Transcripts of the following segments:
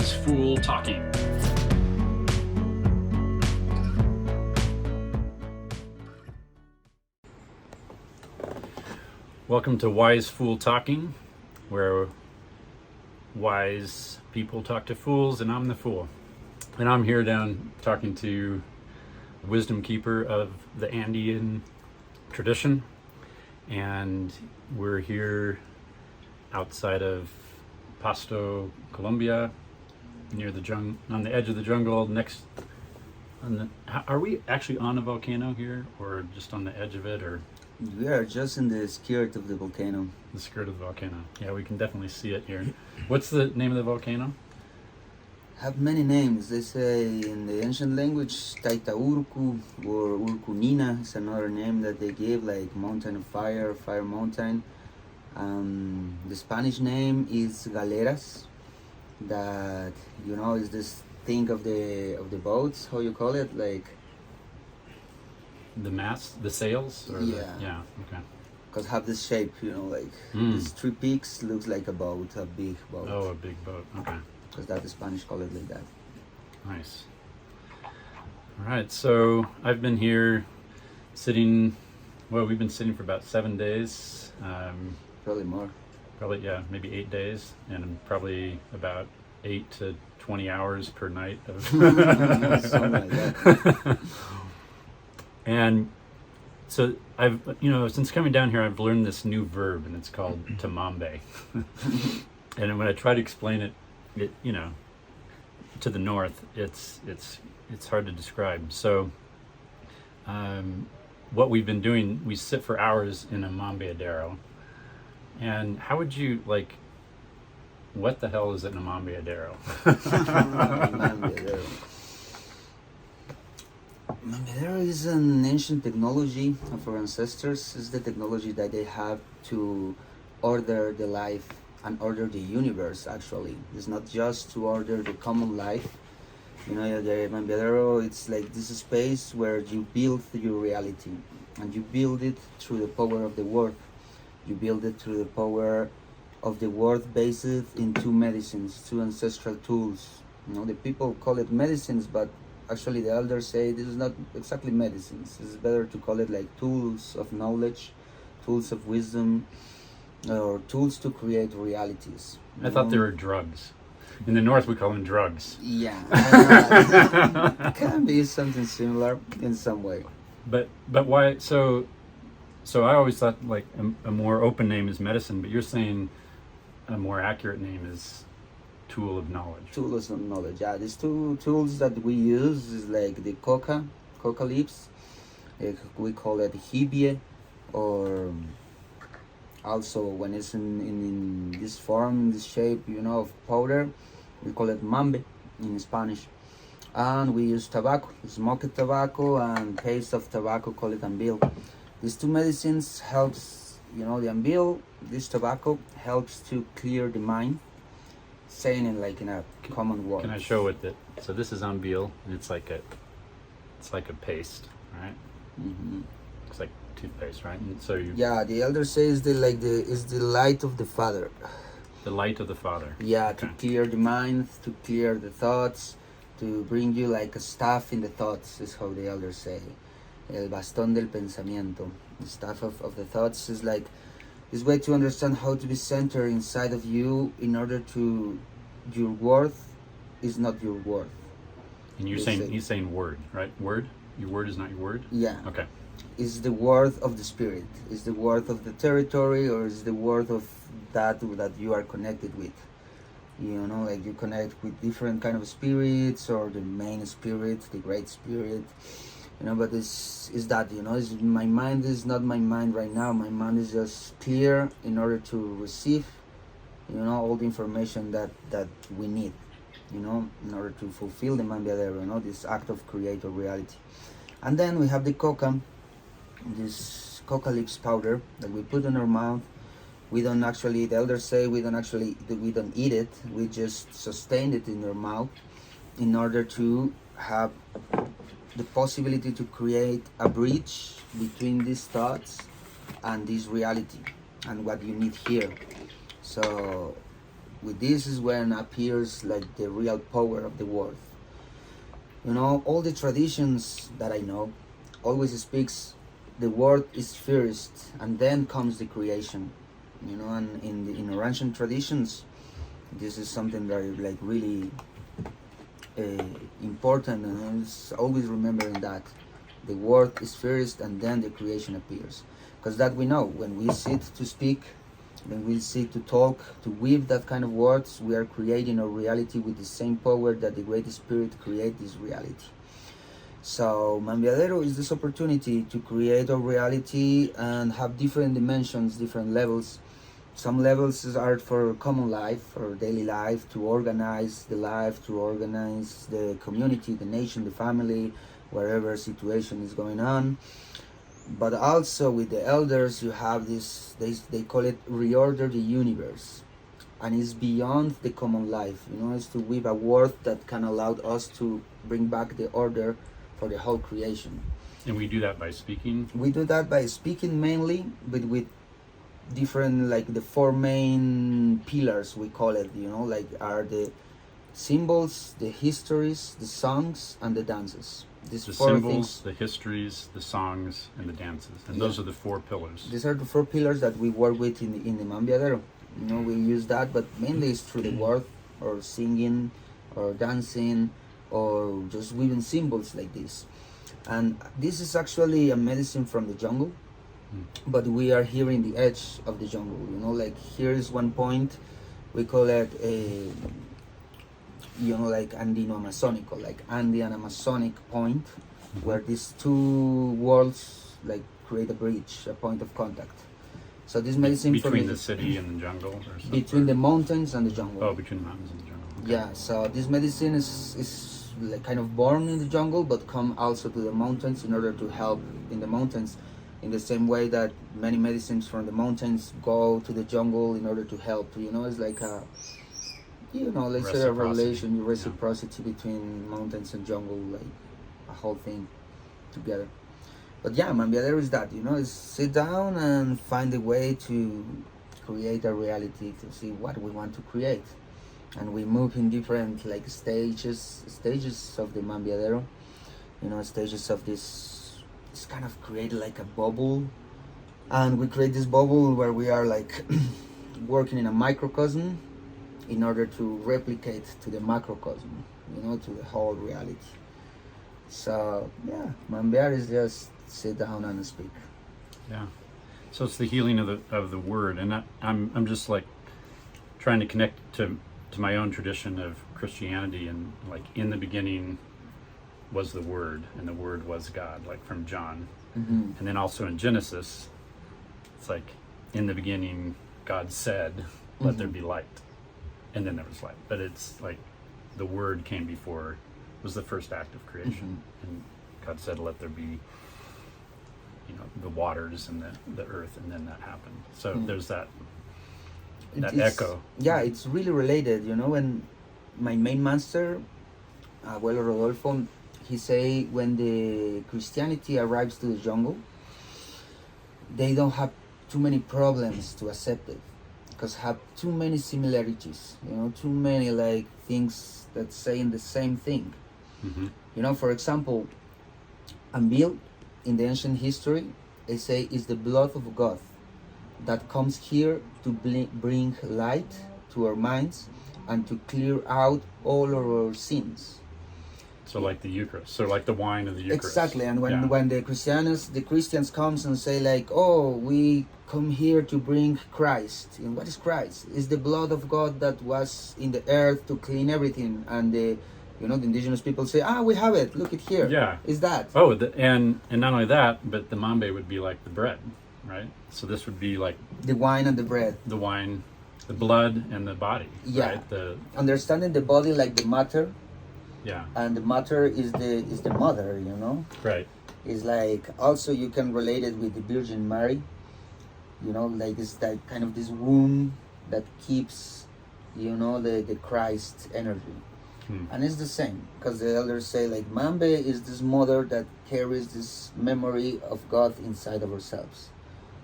Wise Fool Talking. Welcome to Wise Fool Talking, where wise people talk to fools, and I'm the fool. And I'm here down talking to wisdom keeper of the Andean tradition, and we're here outside of Pasto, Colombia, near the on the edge of the jungle. Are we actually on a volcano here, or just on the edge of it, or? We are just in the skirt of the volcano. The skirt of the volcano. Yeah, we can definitely see it here. What's the name of the volcano? Have many names. They say in the ancient language, Taitaurku or Urkunina is another name that they give, like mountain of fire, fire mountain. The Spanish name is Galeras. That is this thing of the boats. How you call it? Like the mast, the sails. Or yeah. Okay. Because have this shape, these three peaks looks like a boat, a big boat. Oh, a big boat. Okay. Because that the Spanish call it like that. Nice. All right, so I've been here sitting. Well, we've been sitting for about 7 days. Probably more. Probably, yeah, maybe 8 days, and probably about 8 to 20 hours per night of something like that. And so I've, since coming down here, I've learned this new verb, and it's called tamambe. And when I try to explain it, to the north, it's hard to describe. So what we've been doing, we sit for hours in a mambeadero. And how would you, what the hell is an mambeadero? Mambeadero is an ancient technology of our ancestors. It's the technology that they have to order the life and order the universe, actually. It's not just to order the common life. The Mambeadero, it's like this space where you build your reality. And you build it through the power of the word. You build it through the power of the word based in two medicines, two ancestral tools. The people call it medicines, but actually the elders say this is not exactly medicines. It's better to call it like tools of knowledge, tools of wisdom, or tools to create realities. I thought they were drugs. In the north, we call them drugs. Yeah, can be something similar in some way. But why? So I always thought a more open name is medicine, but you're saying a more accurate name is tool of knowledge. Tools of knowledge. Yeah, these two tools that we use is like the coca leaves. We call it hibie, or also when it's in this form, this shape, of powder, we call it mambe in Spanish. And we use tobacco, smoked tobacco, and paste of tobacco, call it ambil. These two medicines helps, the ambil, this tobacco helps to clear the mind, saying it in a common word. Can I show it that? So this is ambil, and it's like a paste, right? Mm-hmm. It's like toothpaste, right? And so the elder says is the light of the Father. The light of the Father. Yeah, Okay. to clear the mind, to clear the thoughts, to bring you like a staff in the thoughts, is how the elders say. El bastón del pensamiento. The staff of the thoughts is like this way to understand how to be centered inside of you in order to your worth is not your worth. And he's saying word, right? Word? Your word is not your word? Yeah. Okay. Is the worth of the spirit, is the worth of the territory, or is the worth of that you are connected with. You connect with different kind of spirits, or the main spirit, the great spirit. But this is that, my mind is not my mind right now. My mind is just clear in order to receive, all the information that we need, in order to fulfill the Mambeadero, this act of creator reality. And then we have the coca, this coca leaves powder that we put in our mouth. We don't actually, the elders say we don't eat it. We just sustain it in our mouth in order to have the possibility to create a bridge between these thoughts and this reality and what you need here. So with this is when appears like the real power of the word. You know, all the traditions that I know always speaks the word is first and then comes the creation. You know, and in our ancient traditions, this is something that is like really important, and it's always remembering that the word is first and then the creation appears, because that we know when we sit to speak, when we sit to talk, to weave that kind of words, we are creating a reality with the same power that the Great Spirit create this reality. So Mambiadero is this opportunity to create a reality and have different dimensions, different levels. Some levels are for common life, for daily life, to organize the life, to organize the community, the nation, the family, wherever situation is going on. But also with the elders, you have this, they call it reorder the universe. And it's beyond the common life, you know, it's to weave a word that can allow us to bring back the order for the whole creation. And we do that by speaking? We do that by speaking mainly, but with different, like the four main pillars we call it, you know, like are the symbols, the histories, the songs, and the dances. These The four symbols, things, the histories, the songs, and the dances. And Yeah. those are the 4 pillars. these are the four pillars that we work with in the Mambiadero. You know, we use that, but mainly it's through the word, or singing, or dancing, or just weaving symbols like this. And this is actually a medicine from the jungle, but we are here in the edge of the jungle. You know, like here is one point, we call it a, you know, like Andino-Amazonico, like Andean Amazonic point, where these two worlds like create a bridge, a point of contact. So this medicine Between for the city and the jungle or something? between the mountains and the jungle. Oh, between the mountains and the jungle. Okay. Yeah, so this medicine is like kind of born in the jungle, but come also to the mountains in order to help in the mountains, in the same way that many medicines from the mountains go to the jungle in order to help. You know, it's like a, you know, let's say a relation, reciprocity between mountains and jungle, like a whole thing together. But yeah, Mambiadero is that, you know, is sit down and find a way to create a reality, to see what we want to create. And we move in different like stages of the Mambiadero, you know, stages of this, it's kind of created like a bubble. And we create this bubble where we are like working in a microcosm in order to replicate to the macrocosm, you know, to the whole reality. So yeah, Mambiar is just sit down and speak. Yeah. So it's the healing of the word, and I'm just like trying to connect to my own tradition of Christianity, and like in the beginning was the Word, and the Word was God, like from John. Mm-hmm. And then also in Genesis, it's like in the beginning God said, "Let there be light," and then there was light. But it's like the Word came before, was the first act of creation, and God said, "Let there be." You know, the waters and the earth, and then that happened. So there's that echo. Yeah, it's really related. You know, when my main master, Abuelo Rodolfo, he say when the Christianity arrives to the jungle, they don't have too many problems to accept it, because have too many similarities. You know, too many like things that saying the same thing. Mm-hmm. You know, for example, Anbil, in the ancient history, they say is the blood of God that comes here to bring light to our minds and to clear out all of our sins. So like the Eucharist, so like the wine of the Eucharist. Exactly, and when the Christians comes and say like, oh, we come here to bring Christ. And what is Christ? It's the blood of God that was in the earth to clean everything. And the indigenous people say, we have it. Look it here. Yeah. Is that? Oh, and not only that, but the mambe would be like the bread, right? So this would be like the wine and the bread. The wine, the blood, and the body. Yeah. Right? The understanding the body like the matter. Yeah. And the matter is the mother, you know. Right. It's like also you can relate it with the Virgin Mary. You know, like it's that kind of this womb that keeps, you know, the Christ energy. And it's the same, because the elders say like Mambe is this mother that carries this memory of God inside of ourselves.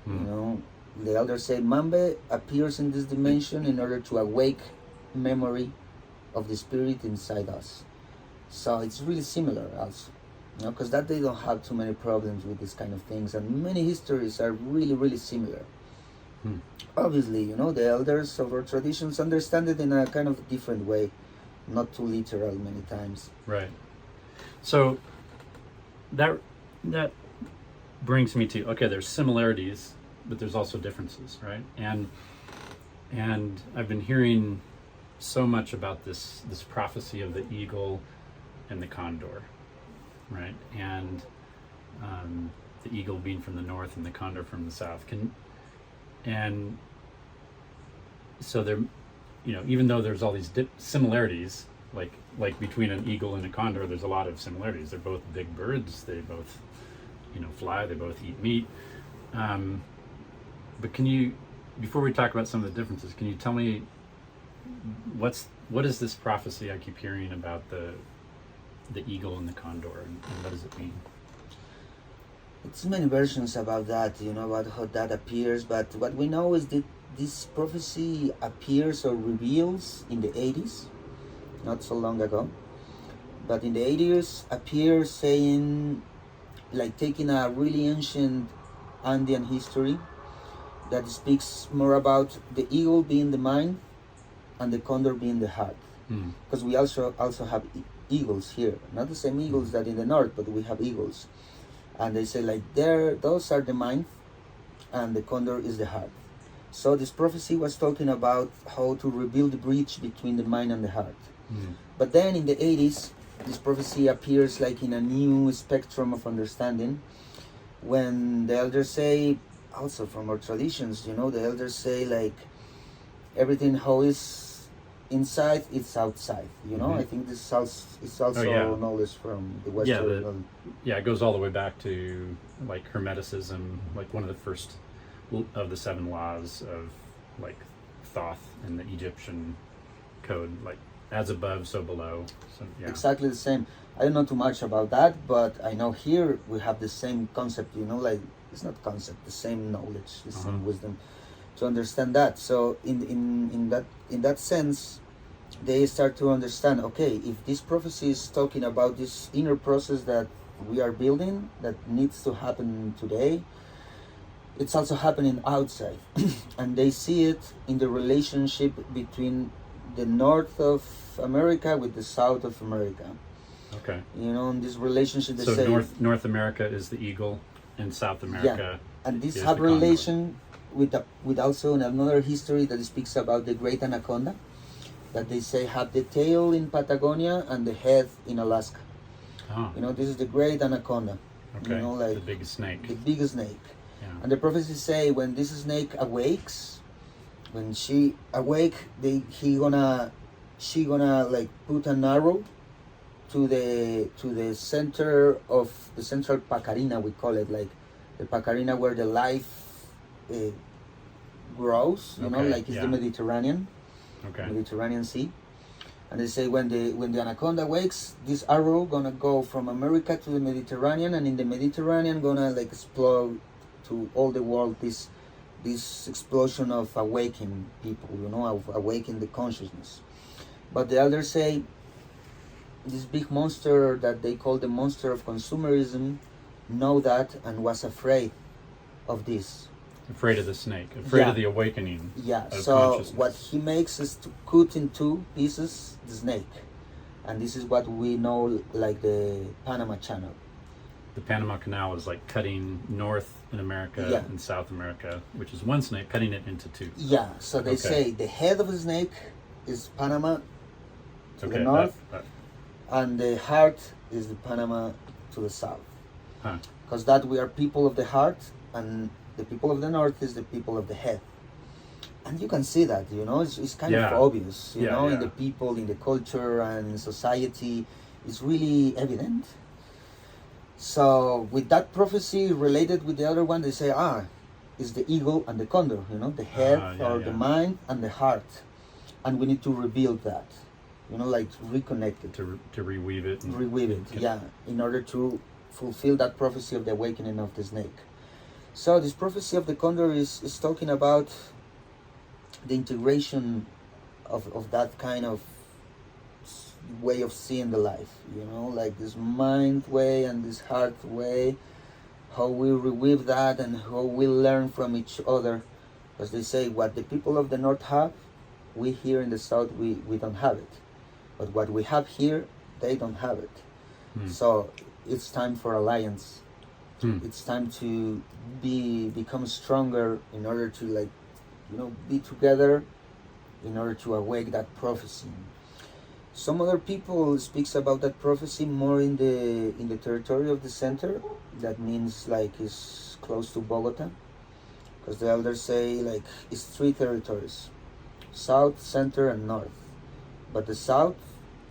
You know, the elders say Mambe appears in this dimension in order to awake memory of the spirit inside us. So it's really similar also, because that they don't have too many problems with these kind of things, and many histories are really, really similar. Hmm. Obviously, the elders of our traditions understand it in a kind of different way, not too literal many times. Right. So that brings me to, okay, there's similarities, but there's also differences, right? And I've been hearing so much about this prophecy of the eagle and the condor, right? And the eagle being from the north and the condor from the south. And so there, even though there's all these similarities, like between an eagle and a condor, there's a lot of similarities. They're both big birds. They both, fly. They both eat meat. But before we talk about some of the differences, can you tell me what is this prophecy I keep hearing about the eagle and the condor, and what does it mean? It's many versions about that, about how that appears, but what we know is that this prophecy appears or reveals in the 80s, not so long ago, but in the 80s appears saying, like taking a really ancient Andean history that speaks more about the eagle being the mind and the condor being the heart. Because we also have eagles here, not the same eagles that in the north, but we have eagles. And they say like those are the mind and the condor is the heart. So this prophecy was talking about how to rebuild the bridge between the mind and the heart. But then in the 80s, this prophecy appears like in a new spectrum of understanding, when the elders say, also from our traditions, the elders say like everything how is inside, it's outside. I think this is also knowledge from the Western. It goes all the way back to like Hermeticism, like one of the first of the 7 laws of like Thoth in the Egyptian code, like as above, so below. So, exactly the same. I don't know too much about that, but I know here we have the same concept. Like it's not concept, the same knowledge, the same wisdom to understand that. So in that sense, they start to understand, okay, if this prophecy is talking about this inner process that we are building that needs to happen today, it's also happening outside. And they see it in the relationship between the north of America with the south of America. Okay. In this relationship they so say North America is the eagle and South America and this is have the condor. relation with also another history that speaks about the great anaconda, that they say have the tail in Patagonia and the head in Alaska. This is the great anaconda. Okay. Like the biggest snake. The biggest snake. Yeah. And the prophecies say when this snake awakes, when she awake, she gonna like put an arrow to the center of the central Pacarina, we call it, like the Pacarina where the life grows. Like it's the Mediterranean. Okay. Mediterranean Sea. And they say when the anaconda wakes, this arrow gonna go from America to the Mediterranean, and in the Mediterranean gonna like explode to all the world, this explosion of awakening people, of awakening the consciousness. But the elders say this big monster that they call the monster of consumerism know that and was afraid of this. Afraid of the snake, afraid of the awakening. So what he makes is to cut in 2 pieces the snake, and this is what we know like the Panama Channel. The Panama Canal is like cutting North in America and South America, which is one snake, cutting it into 2. So they say the head of the snake is Panama to the north, and the heart is the Panama to the south. Because that we are people of the heart, and the people of the north is the people of the head. And you can see that, it's kind of obvious, in the people, in the culture and society, it's really evident. So with that prophecy related with the other one, they say, it's the eagle and the condor, the head the mind and the heart. And we need to rebuild that, like reconnect it. To reweave it. In order to fulfill that prophecy of the awakening of the snake. So this prophecy of the condor is talking about the integration of that kind of way of seeing the life, you know, like this mind way and this heart way, how we reweave that and how we learn from each other. As they say, what the people of the north have, we here in the south, we don't have it. But what we have here, they don't have it. So it's time for alliance. It's time to become stronger in order to, like, you know, be together in order to awake that prophecy. Some other people speaks about that prophecy more in the territory of the center. That means like it's close to Bogota, because the elders say like it's 3 territories: south, center, and north. But the south,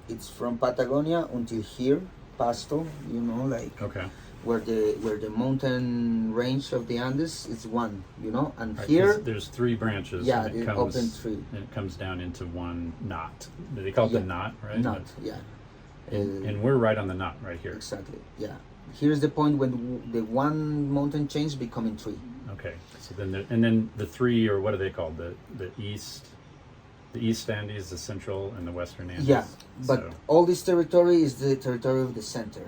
it's from Patagonia until here, Pasto, you know, like where the mountain range of the Andes is one, you know, and right, here there's 3 branches. yeah, and it the comes, open 3. and it comes down into one knot. They call it the knot, right? Knot, yeah. And we're right on the knot right here. Exactly, yeah. Here's the point when the one mountain chains becoming 3. Okay, so then the 3, or what are they called? The East Andes, the Central, and the Western Andes. Yeah, but so, all this territory is the territory of the center.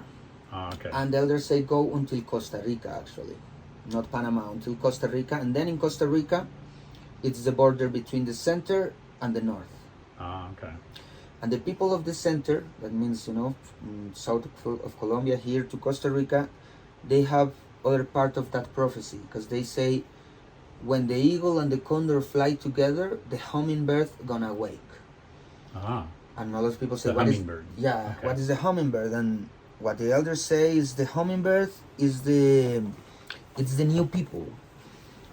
okay. And the elders say go until Costa Rica, actually, not Panama, until Costa Rica, and then in Costa Rica, it's the border between the center and the north. Okay. And the people of the center, that means, you know, south of Colombia here to Costa Rica, they have other part of that prophecy, because they say when the eagle and the condor fly together, the hummingbird gonna wake. And a lot of people say, the hummingbird. Yeah, okay. What is the hummingbird? And what the elders say is the hummingbird is the new people.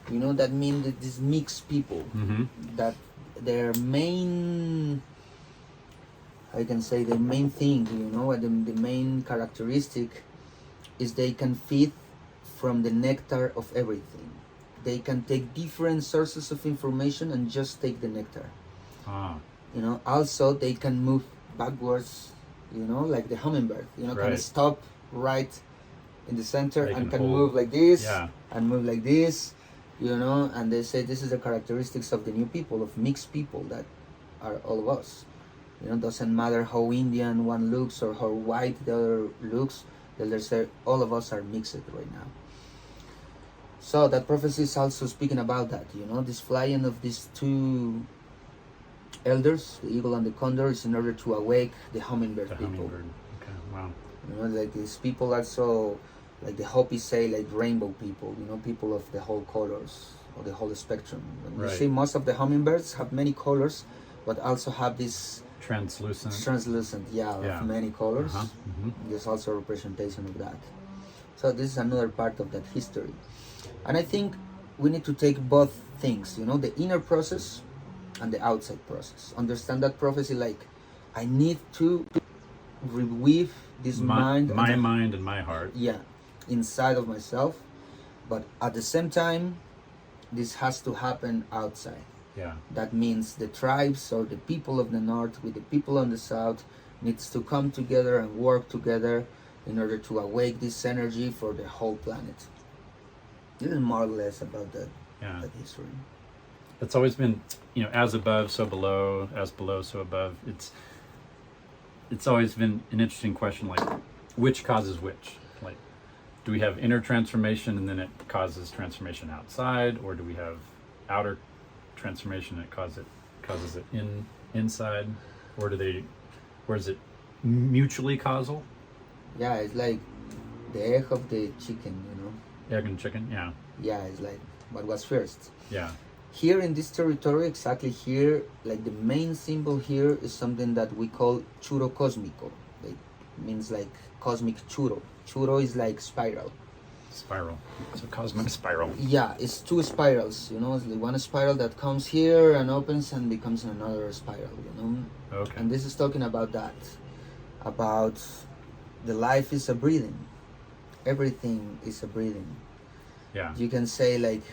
You know, that means that these mixed people, that their main, I can say the main thing, you know, the main characteristic is they can feed from the nectar of everything. They can take different sources of information and just take the nectar. You know, also they can move backwards, you know, like the hummingbird, you know, can stop right in the center and can move like this and move like this, you know, and they say this is the characteristics of the new people, of mixed people that are all of us. You know, it doesn't matter how Indian one looks or how white the other looks, they say all of us are mixed right now. So that prophecy is also speaking about that, you know, this flying of these 2 elders, the eagle and the condor, is in order to awake the hummingbird people. Hummingbird. Okay, wow. You know, like these people also, like the Hopis say, like rainbow people, you know, people of the whole colors or the whole spectrum. And you see most of the hummingbirds have many colors, but also have this translucent, of many colors. There's also a representation of that. So this is another part of that history. And I think we need to take both things, you know, the inner process and the outside process. Understand that prophecy like, I need to reweave this my mind and my heart. Yeah, inside of myself. But at the same time, this has to happen outside. Yeah. That means the tribes or the people of the north with the people on the south needs to come together and work together in order to awake this energy for the whole planet. This is more or less about that history. It's always been, you know, as above, so below, as below, so above. It's always been an interesting question, like, which causes which? Like, do we have inner transformation and then it causes transformation outside, or do we have outer transformation and it causes it inside, or is it mutually causal? Yeah, it's like the egg of the chicken, you know. Egg and chicken, yeah. Yeah, it's like what was first. Yeah. Here in this territory, exactly here, like the main symbol here is something that we call churro cósmico. It means like cosmic churro. Churro is like spiral. Spiral. It's a cosmic spiral. Yeah, it's 2 spirals, you know. It's like one spiral that comes here and opens and becomes another spiral, you know. Okay. And this is talking about that. About the life is a breathing. Everything is a breathing. Yeah. You can say like,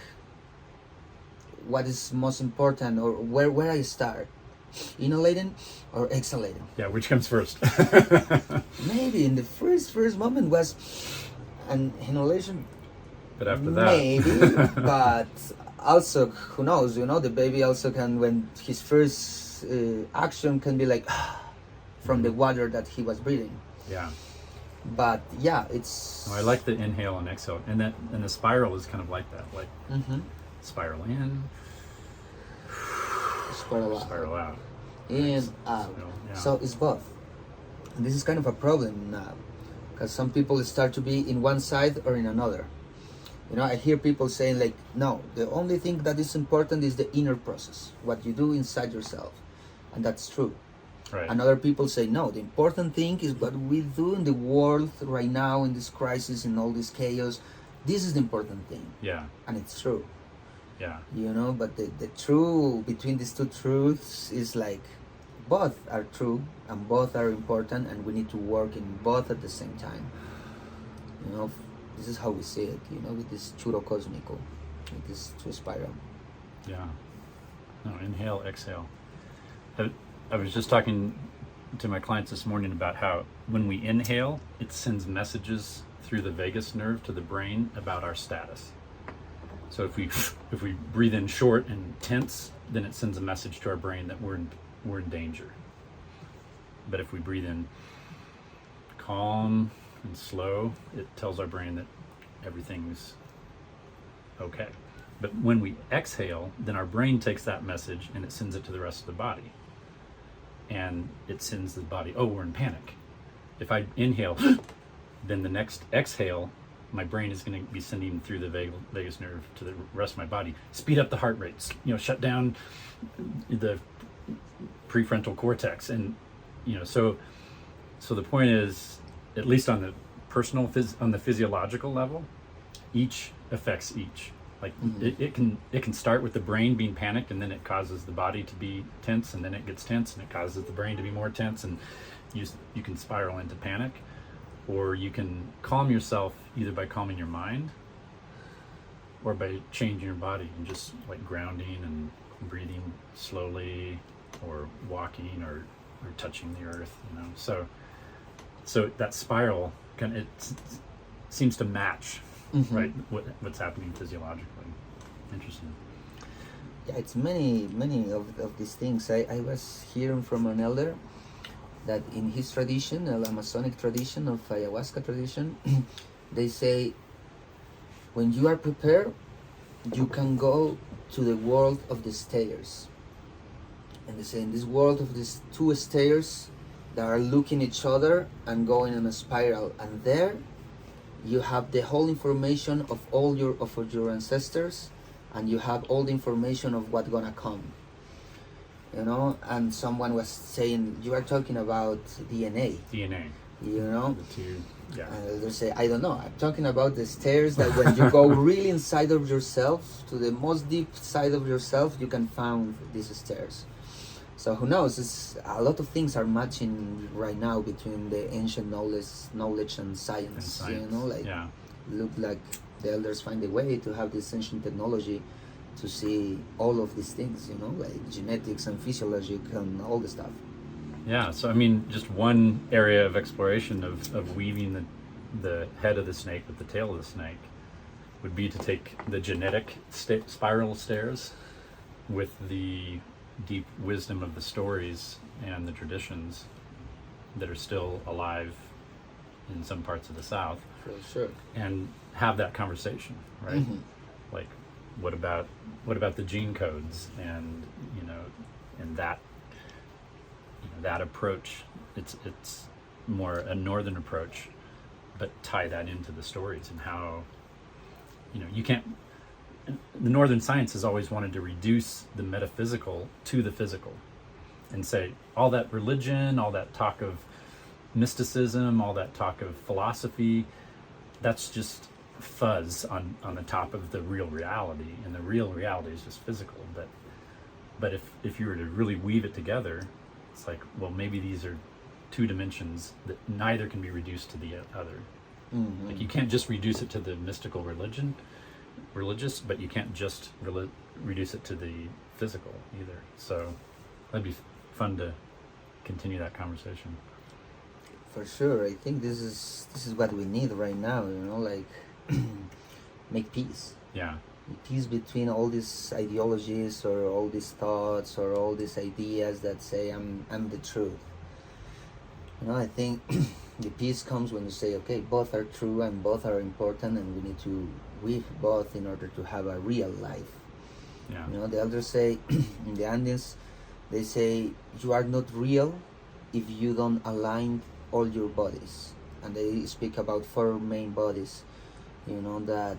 what is most important, or where I start, inhalating or exhalating? Yeah, which comes first? Maybe in the first moment was an inhalation, but after that, maybe. But also, who knows? You know, the baby also can, when his first his action can be like from the water that he was breathing. Yeah. But yeah, it's. I like the inhale and exhale, and the spiral is kind of like that, like spiral in, spiral out, In, out. So it's both. And this is kind of a problem now, because some people start to be in one side or in another. You know, I hear people saying like, no, the only thing that is important is the inner process, what you do inside yourself, and that's true. Right. And other people say, no, the important thing is what we do in the world right now, in this crisis, in all this chaos. This is the important thing. Yeah. And it's true. Yeah. You know, but the true between these two truths is like both are true and both are important, and we need to work in both at the same time. You know, this is how we see it, you know, with this churo cosmico, with this two spiral. Yeah. No, inhale, exhale. I was just talking to my clients this morning about how when we inhale, it sends messages through the vagus nerve to the brain about our status. So if we breathe in short and tense, then it sends a message to our brain that we're in danger. But if we breathe in calm and slow, it tells our brain that everything's okay. But when we exhale, then our brain takes that message and it sends it to the rest of the body. And it sends the body, oh, we're in panic. If I inhale, then the next exhale, my brain is going to be sending through the vagus nerve to the rest of my body. Speed up the heart rates, you know, shut down the prefrontal cortex. And, you know, so the point is, at least on the personal, on the physiological level, each affects each. Like it can start with the brain being panicked, and then it causes the body to be tense, and then it gets tense and it causes the brain to be more tense, and you can spiral into panic. Or you can calm yourself either by calming your mind or by changing your body and just like grounding and breathing slowly, or walking or touching the earth, you know. So that spiral it seems to match right what's happening physiologically. Interesting. Yeah, it's many of these things. I was hearing from an elder that in his tradition, the Masonic tradition of ayahuasca tradition, they say when you are prepared, you can go to the world of the stairs. And they say in this world of these two stairs that are looking each other and going in a spiral, and there you have the whole information of all your ancestors, and you have all the information of what's gonna come. You know, and someone was saying, you are talking about DNA. DNA. You know? The two, yeah. And they say, I don't know. I'm talking about the stairs that when you go really inside of yourself, to the most deep side of yourself, you can find these stairs. So who knows? A lot of things are matching right now between the ancient knowledge and science. You know, like look like the elders find a way to have this ancient technology to see all of these things, you know, like genetics and physiology and all the stuff. Yeah, so I mean, just one area of exploration of weaving the head of the snake with the tail of the snake would be to take the genetic spiral stairs with the deep wisdom of the stories and the traditions that are still alive in some parts of the South. For sure. And have that conversation, right? Like, what about the gene codes, and and that approach? It's more a northern approach, but tie that into the stories and how you can't. The northern science has always wanted to reduce the metaphysical to the physical, and say all that religion, all that talk of mysticism, all that talk of philosophy, that's just fuzz on the top of the real reality, and the real reality is just physical. But if you were to really weave it together, it's like, well, maybe these are two dimensions that neither can be reduced to the other. Like, you can't just reduce it to the mystical religious, but you can't just reduce it to the physical either. So that'd be fun to continue that conversation. For sure. I think this is what we need right now, like make peace. Yeah. peace between all these ideologies or all these thoughts or all these ideas that say I'm the truth. I think the peace comes when you say, okay, both are true and both are important, and we need to live both in order to have a real life. Yeah. The elders say in the Andes, they say you are not real if you don't align all your bodies, and they speak about 4 main bodies. That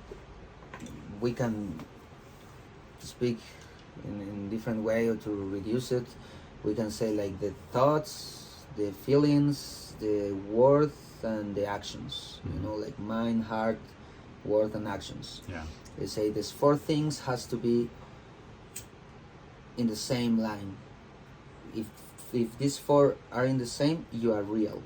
we can speak in different way, or to reduce it, we can say like the thoughts, the feelings, the words, and the actions. Like mind, heart, word, and actions. Yeah. They say these 4 things has to be in the same line. If these 4 are in the same, you are real.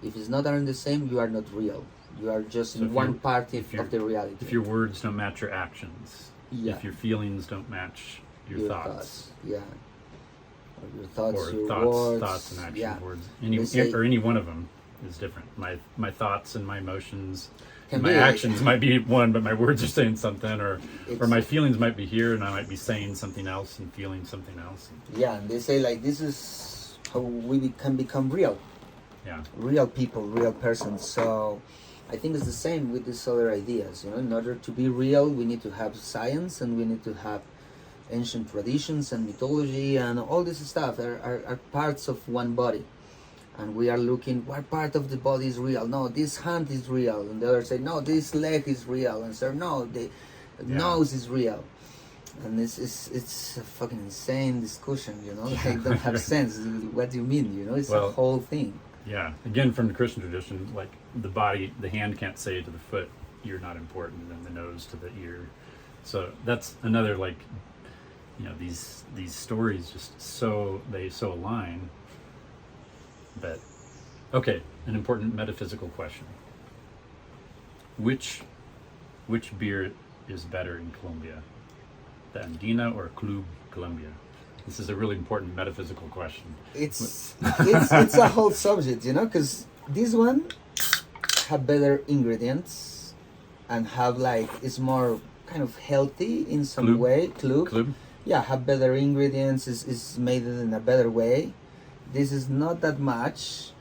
If it's not are in the same, you are not real. You are just in one part of the reality. If your words don't match your actions, if your feelings don't match your thoughts. Yeah. Or your thoughts, or your thoughts, words. thoughts and actions, Yeah. words. Or any one of them is different. My thoughts and my emotions, can my be actions might be one, but my words are saying something, or It's- my feelings might be here, and I might be saying something else and feeling something else. Yeah, and they say like this is how we can become real. Yeah. Real people, real persons. So I think it's the same with these other ideas. In order to be real, we need to have science, and we need to have ancient traditions and mythology, and all this stuff are parts of one body. And we are looking what part of the body is real. No, this hand is real, and the other say no, this leg is real, and say no, the nose is real. And it's a fucking insane discussion. They don't have sense. What do you mean? It's a whole thing. Yeah, again, from the Christian tradition, like the body, the hand can't say to the foot, "You're not important," and the nose to the ear. So that's another these stories just so align. But okay, an important metaphysical question: which beer is better in Colombia, the Andina or Club Colombia? This is a really important metaphysical question. It's a whole subject, because this one have better ingredients and have it's more kind of healthy in some way. Club? Yeah, have better ingredients, is made in a better way. This is not that much,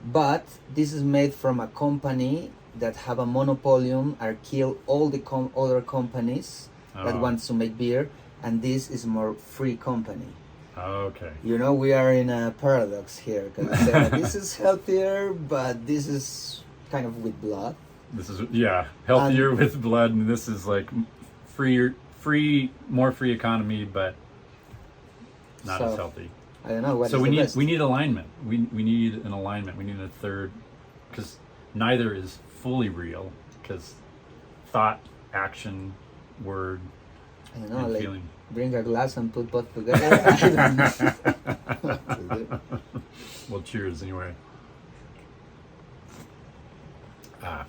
but this is made from a company that have a monopolium or kill all the other companies that wants to make beer, and this is more free company. Okay. We are in a paradox here, because this is healthier, but this is kind of with blood. This is healthier with blood, and this is like more free economy, but not as healthy. I don't know what. So we need alignment. We need an alignment. We need a third, because neither is fully real. Because thought, action, word, I don't know, and feeling. Bring a glass and put both together. I don't know. Well, cheers anyway. Yeah,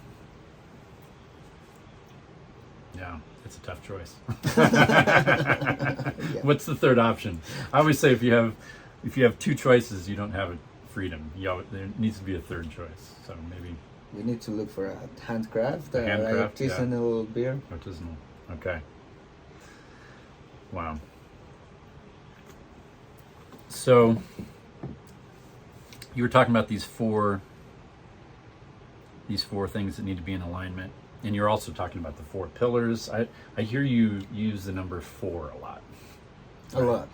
it's a tough choice. Yeah. What's the third option? I always say if you have 2 choices, you don't have freedom. There needs to be a third choice. So maybe we need to look for a handcraft, artisanal beer. Artisanal. Okay. Wow. So you were talking about these four things that need to be in alignment, and you're also talking about the 4 pillars. I hear you use the number 4 a lot. A lot.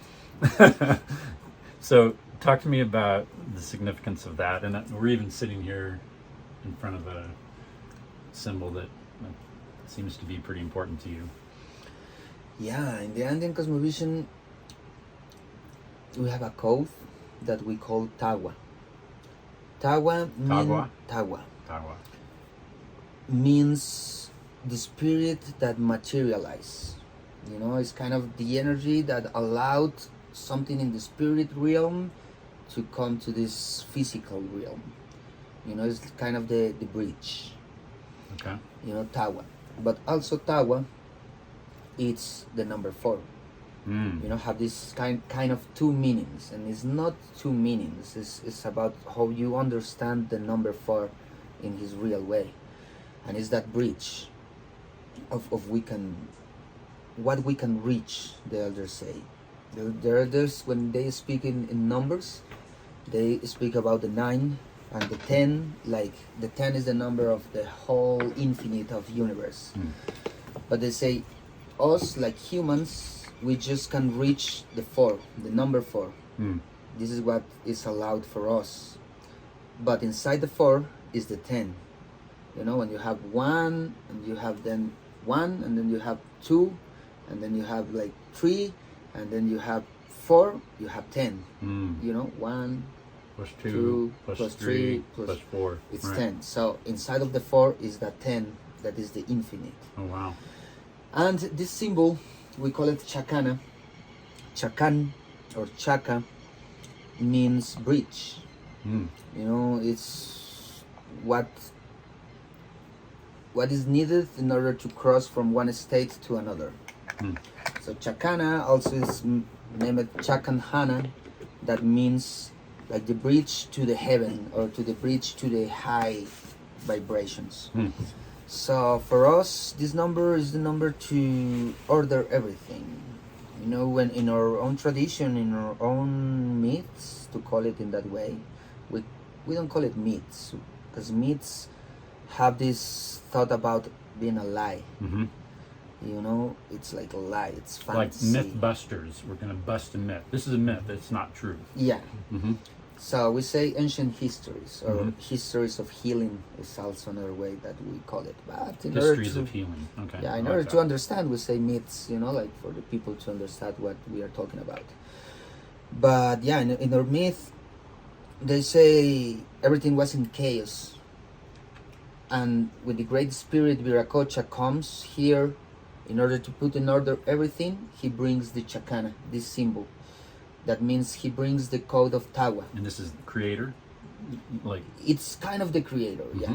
So talk to me about the significance of that. And we're even sitting here in front of a symbol that seems to be pretty important to you. Yeah, in the Andean cosmovision, we have a code that we call Tawa. Tawa means the spirit that materializes. It's kind of the energy that allowed something in the spirit realm to come to this physical realm. It's kind of the bridge. Okay. Tawa. But also Tawa, it's the number 4. Have this kind of 2 meanings, and it's not 2 meanings. It's about how you understand the number 4 in his real way, and it's that bridge of we can what we can reach, the elders say. The elders, when they speak in numbers, they speak about the 9 and the 10, like the 10 is the number of the whole infinite of universe. But they say us, like humans, we just can reach the 4, the number 4. This is what is allowed for us. But inside the 4 is the 10. You know, when you have 1, and you have then 1, and then you have 2, and then you have like 3, and then you have 4, you have 10. You know, 1 plus 2 plus 3 plus 4. It's right. 10. So inside of the 4 is that 10, that is the infinite. Oh, wow. And this symbol, we call it chakana. Chakan or chaka means bridge. You know, it's what is needed in order to cross from one state to another. So chakana also is named chakanhana, that means like the bridge to the heaven, or to the bridge to the high vibrations. So for us, this number is the number to order everything. You know, when in our own tradition, in our own myths, to call it in that way, we don't call it myths, because myths have this thought about being a lie. You know, it's like a lie, it's fantasy. Like myth busters. We're going to bust a myth. This is a myth, it's not true. Yeah. So we say ancient histories, or histories of healing is also another way that we call it. But in Histories order of healing. Okay. yeah, in I order like to that. understand, we say myths, you know, like for the people to understand what we are talking about. But yeah, in our myth, they say everything was in chaos. And when the great spirit Viracocha comes here, in order to put in order everything, he brings the chakana, this symbol. That means he brings the code of Tawa. And this is the creator? Like, It's kind of the creator, yeah.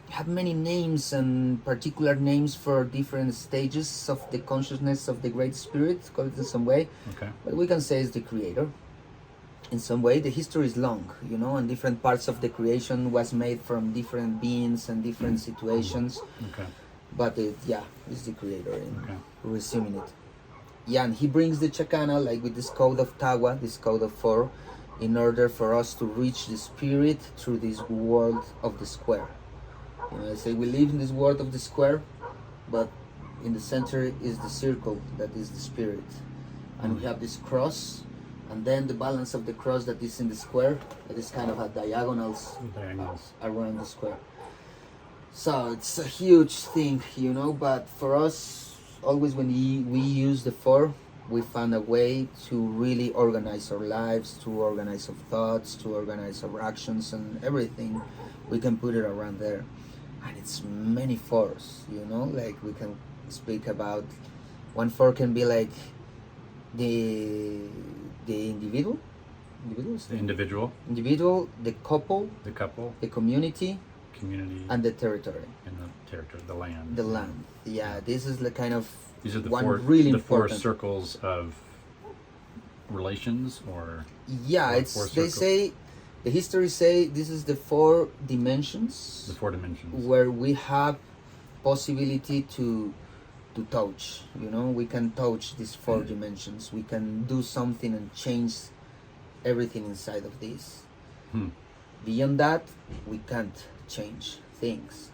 Have many names and particular names for different stages of the consciousness of the Great Spirit, call it in some way. okay. But we can say it's the creator. In some way, the history is long, you know, and different parts of the creation was made from different beings and different situations. Okay. But yeah, it's the creator in Okay. resuming it. Yeah, and he brings the chakana, like with this code of Tawa, this code of 4, in order for us to reach the spirit through this world of the square. You know, I say we live in this world of the square, but in the center is the circle, that is the spirit. And we have this cross, and then the balance of the cross that is in the square, that is kind of at diagonals Diagonals. around the square. So it's a huge thing, you know, but for us, always when we use the 4, we find a way to really organize our lives, to organize our thoughts, to organize our actions and everything. We can put it around there. And it's many 4s, you know, like we can speak about, one 4 can be like the individual, The individual, the couple, the couple, the community, community, and the territory. and the territory, the land. The land. Yeah, this is the kind of These are the one four, really the 4 important. circles of relations, or Yeah, Or it's 4 they circles. say, the history say this is the 4 dimensions the 4 dimensions. where we have possibility to touch. You know, we can touch these 4 dimensions. We can do something and change everything inside of this. Beyond that, we can't change things.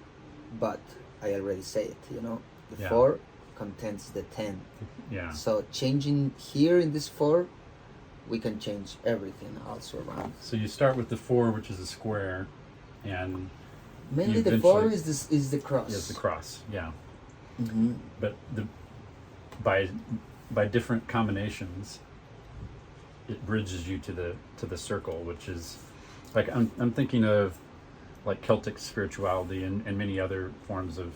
But I already say it, you know, the Yeah. 4 contains the 10. Yeah. So changing here in this 4, we can change everything also around. So you start with the 4, which is a square, and Mainly the eventually- 4 is the cross. is the cross. Yeah. Mhm. But by different combinations, it bridges you to the circle, which is like I'm thinking of like Celtic spirituality and many other forms of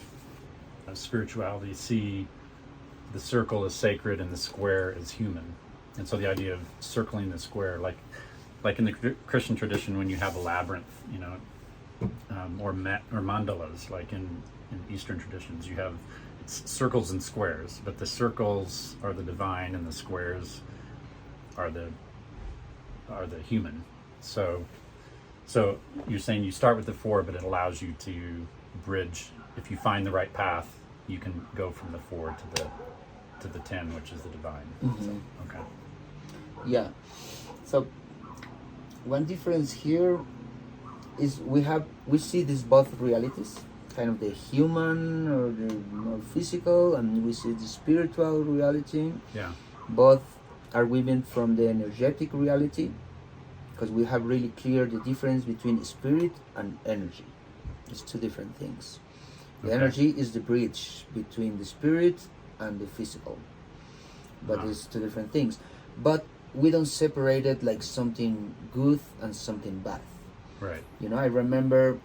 spirituality see the circle as sacred and the square as human. And so the idea of circling the square, like in the Christian tradition, when you have a labyrinth, you know, or mandalas, like in Eastern traditions, you have it's circles and squares, but the circles are the divine and the squares are the human. So you're saying you start with the 4, but it allows you to bridge. If you find the right path, you can go from the 4 to the 10, which is the divine. Mhm. So, okay. Yeah. So one difference here is we see these both realities, kind of the human or the more physical, and we see the spiritual reality. Yeah. Both are woven from the energetic reality, because we have really clear the difference between spirit and energy. It's two different things. The Okay. energy is the bridge between the spirit and the physical, but Ah. it's two different things. But we don't separate it like something good and something bad. Right. You know, I remember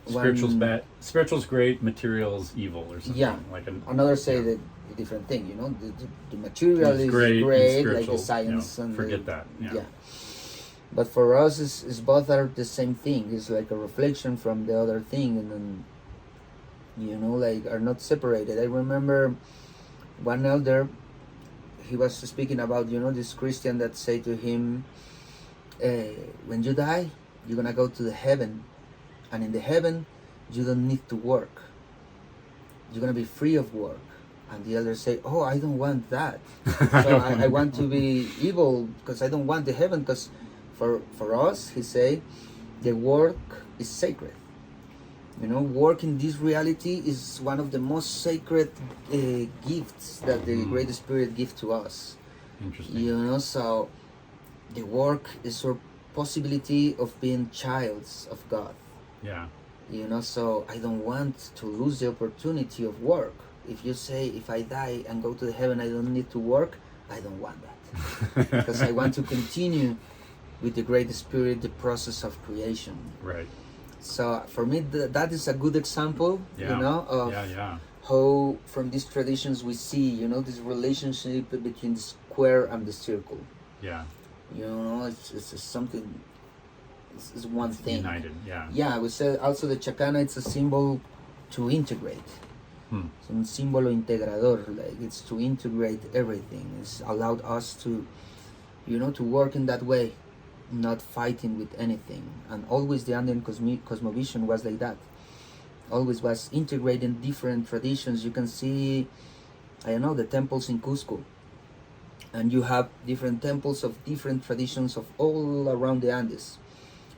Spiritual's bad. Spiritual's great. Material's evil, or something. Yeah. Like Another say yeah. that a different thing. You know, the material It's is great, and like spiritual, the science and forget the, that. yeah. But for us, it's both are the same thing. It's like a reflection from the other thing, and then, you know, like are not separated. I remember one elder, he was speaking about, you know, this Christian that say to him, when you die, you're gonna go to the heaven, and in the heaven, you don't need to work. You're gonna be free of work. And the others say, "Oh, I don't want that. So I want to be evil because I don't want the heaven." Because for us, he say, the work is sacred. You know, work in this reality is one of the most sacred gifts that the Great Spirit gives to us. Interesting. You know, so the work is our possibility of being childs of God. Yeah. You know, so I don't want to lose the opportunity of work. If you say, if I die and go to the heaven, I don't need to work, I don't want that. Because I want to continue with the Great Spirit, the process of creation. Right. So for me, that is a good example, Yeah. you know, of Yeah. how from these traditions we see, you know, this relationship between the square and the circle. Yeah. You know, it's something, it's one thing. United. Yeah. Yeah, we said also the chacana, it's a symbol to integrate. It's un símbolo integrador, like it's to integrate everything. It's allowed us to, you know, to work in that way, not fighting with anything. And always the Andean cosmovision was like that. Always was integrating different traditions. You can see, I don't know, the temples in Cusco. And you have different temples of different traditions of all around the Andes.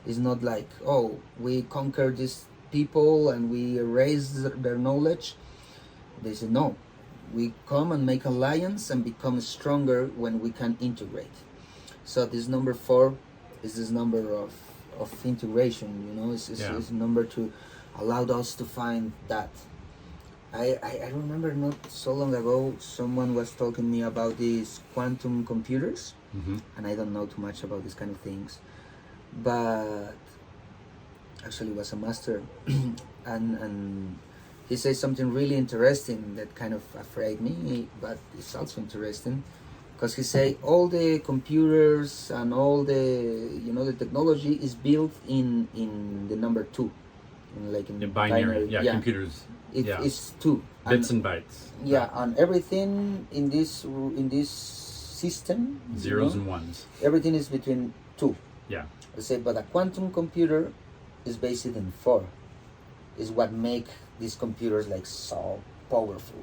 It's not like, oh, we conquered these people and we erased their knowledge. They say, no, we come and make alliance and become stronger when we can integrate. So this number 4 is this number of integration, you know, it's a number to allow us to find that. I remember not so long ago, someone was talking to me about these quantum computers, and I don't know too much about these kind of things, but actually was a master, and he says something really interesting that kind of afraid me, but it's also interesting, because he say all the computers and all the, you know, the technology is built in the number 2, like in binary. Yeah, computers. It's 2 bits and bytes. Yeah, and everything in this system, Zeros and ones. everything is between 2. Yeah. I say, but a quantum computer is based in 4. Is what make these computers like so powerful.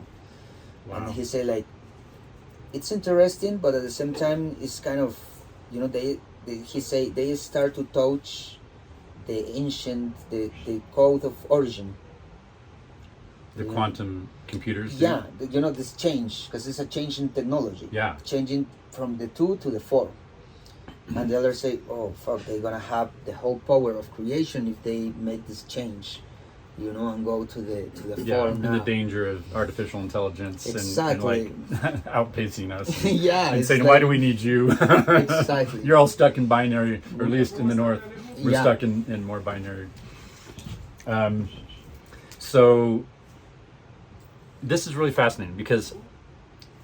Wow. And he say like, it's interesting, but at the same time, it's kind of, you know, he say they start to touch the ancient, the code of origin. The quantum computers. Yeah, you know, this change, because it's a change in technology. Yeah. Changing from the 2 to the 4. And the others say, oh fuck, they're gonna have the whole power of creation if they make this change, you know, and go to the 4 and now. the danger of artificial intelligence Exactly. and like outpacing us. Yeah, And it's saying, like- why do we need you? Exactly. You're all stuck in binary, or at least in the north. We're Yeah. stuck in more binary. So this is really fascinating, because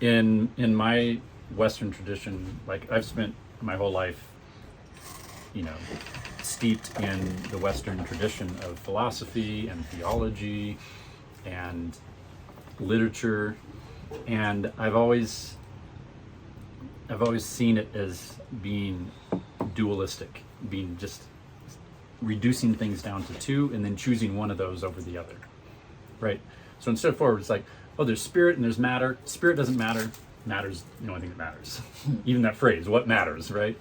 in my Western tradition, like I've spent my whole life, you know, steeped in the Western tradition of philosophy and theology and literature, and I've always seen it as being dualistic, being just reducing things down to 2 and then choosing one of those over the other, right? So instead of 4, it's like, oh, there's spirit and there's matter. Spirit doesn't matter. Matter's the only thing that matters. Even that phrase, what matters, right?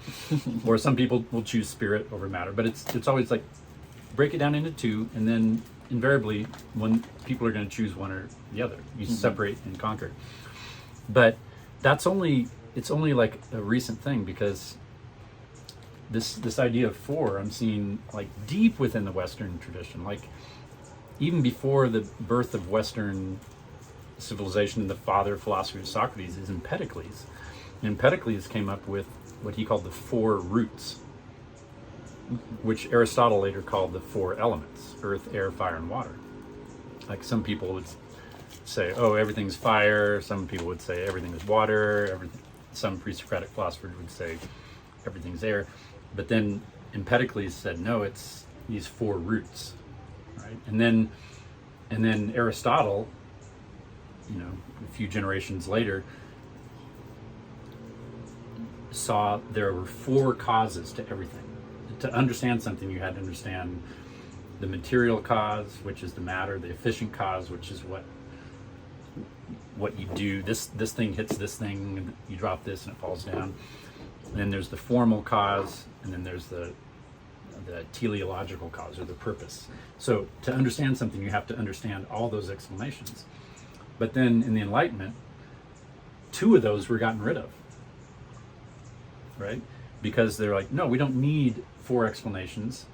Or some people will choose spirit over matter, but it's always like break it down into two, and then invariably when people are going to choose one or the other, you separate and conquer. But it's only like a recent thing, because this idea of four I'm seeing like deep within the Western tradition, like even before the birth of Western civilization. The father of philosophy of Socrates is Empedocles. And Empedocles came up with what he called the four roots, which Aristotle later called the four elements: earth, air, fire, and water. Like some people would say, oh, everything's fire. Some people would say everything is water. Some pre-Socratic philosophers would say everything's air. But then Empedocles said, no, it's these four roots, right? And then Aristotle, a few generations later, saw there were four causes to everything. To understand something, you had to understand the material cause, which is the matter; the efficient cause, which is what you do. This thing hits this thing, and you drop this, and it falls down. And then there's the formal cause, and then there's the teleological cause, or the purpose. So to understand something, you have to understand all those explanations. But then in the Enlightenment, two of those were gotten rid of, right? Because they're like, no, we don't need four explanations.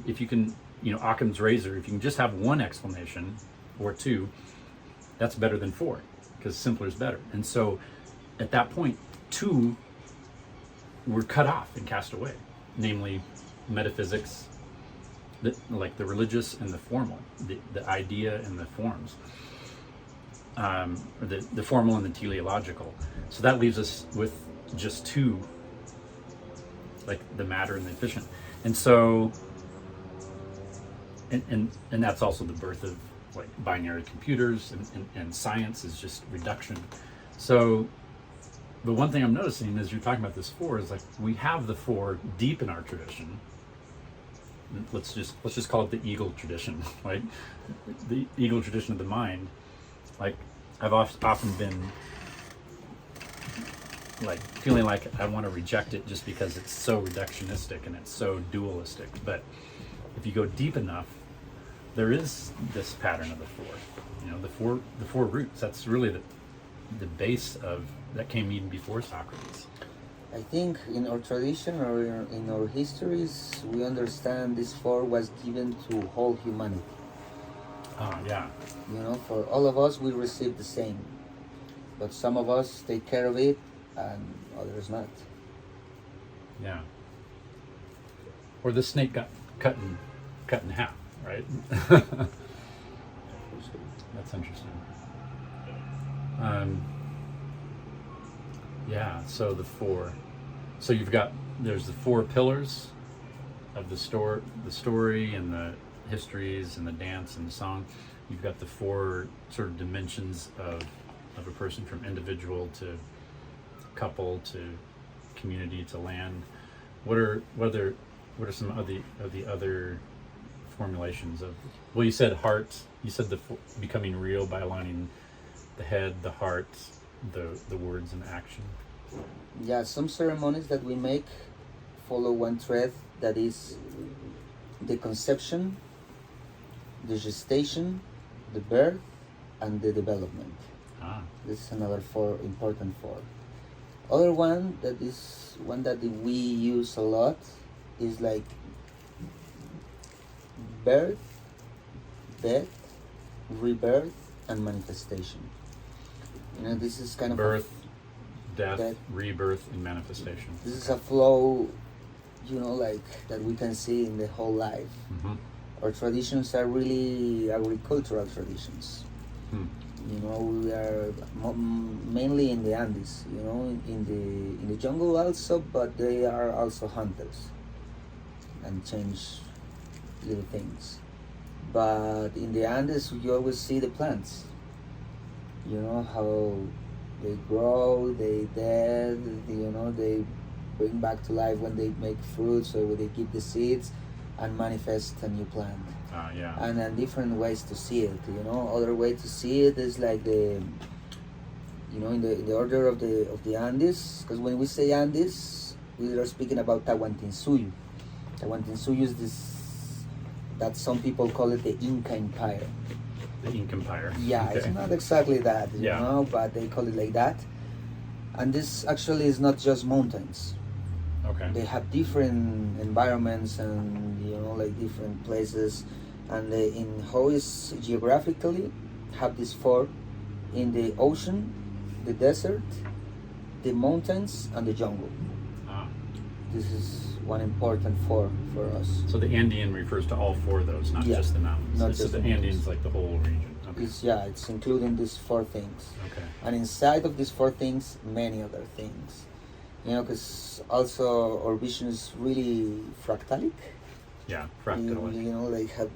If you can, Occam's razor, if you can just have one explanation or two, that's better than four, because simpler is better. And so at that point, two were cut off and cast away, namely metaphysics, like the religious and the formal, the idea and the forms. Or the formal and the teleological. So that leaves us with just two, like the matter and the efficient. And so, and that's also the birth of like binary computers, and science is just reduction. So the one thing I'm noticing as you're talking about this four is like we have the four deep in our tradition. Let's just call it the eagle tradition, right? The eagle tradition of the mind. Like I've often been like feeling like I want to reject it just because it's so reductionistic and it's so dualistic. But if you go deep enough, there is this pattern of the four. The four roots. That's really the base of that came even before Socrates. I think in our tradition or in our histories, we understand this four was given to whole humanity. Yeah. For all of us, we receive the same. But some of us take care of it and others not. Yeah. Or the snake got cut in half, right? That's interesting. Yeah, so the four. So there's the four pillars of the story and the histories and the dance and the song. You've got the four sort of dimensions of a person, from individual to couple to community to land. What are some of the other formulations of? Well, you said heart. You said becoming real by aligning the head, the heart, the words, and action. Yeah, some ceremonies that we make follow one thread, that is the conception, the gestation, the birth, and the development. This is another important four. Other one that we use a lot is like birth, death, rebirth, and manifestation. This is kind of birth, death, rebirth, and manifestation. This is a flow, like that we can see in the whole life. Mm-hmm. Our traditions are really agricultural traditions. We are mainly in the Andes, in the jungle also, but they are also hunters and change little things. But in the Andes, you always see the plants. How they grow, they dead, they bring back to life when they make fruit, so they give the seeds and manifest a new plant. Yeah. And different ways to see it. Other way to see it is like in the order of the Andes. Because when we say Andes, we are speaking about Tahuantinsuyo. Tahuantinsuyo is this that some people call it the Inca Empire. The Inca Empire. Yeah, Okay. it's not exactly that, but they call it like that. And this actually is not just mountains. Okay. They have different environments and like different places, and they, in how is geographically, have these four: in the ocean, the desert, the mountains, and the jungle. Ah. This is one important four for us. So the Andean refers to all four of those, not Yeah, just the mountains. not So just the the Andean's mountains. like the whole region. Okay. It's including these four things. Okay. And inside of these four things, many other things. Because also our vision is really fractalic. Yeah, fractally. Like have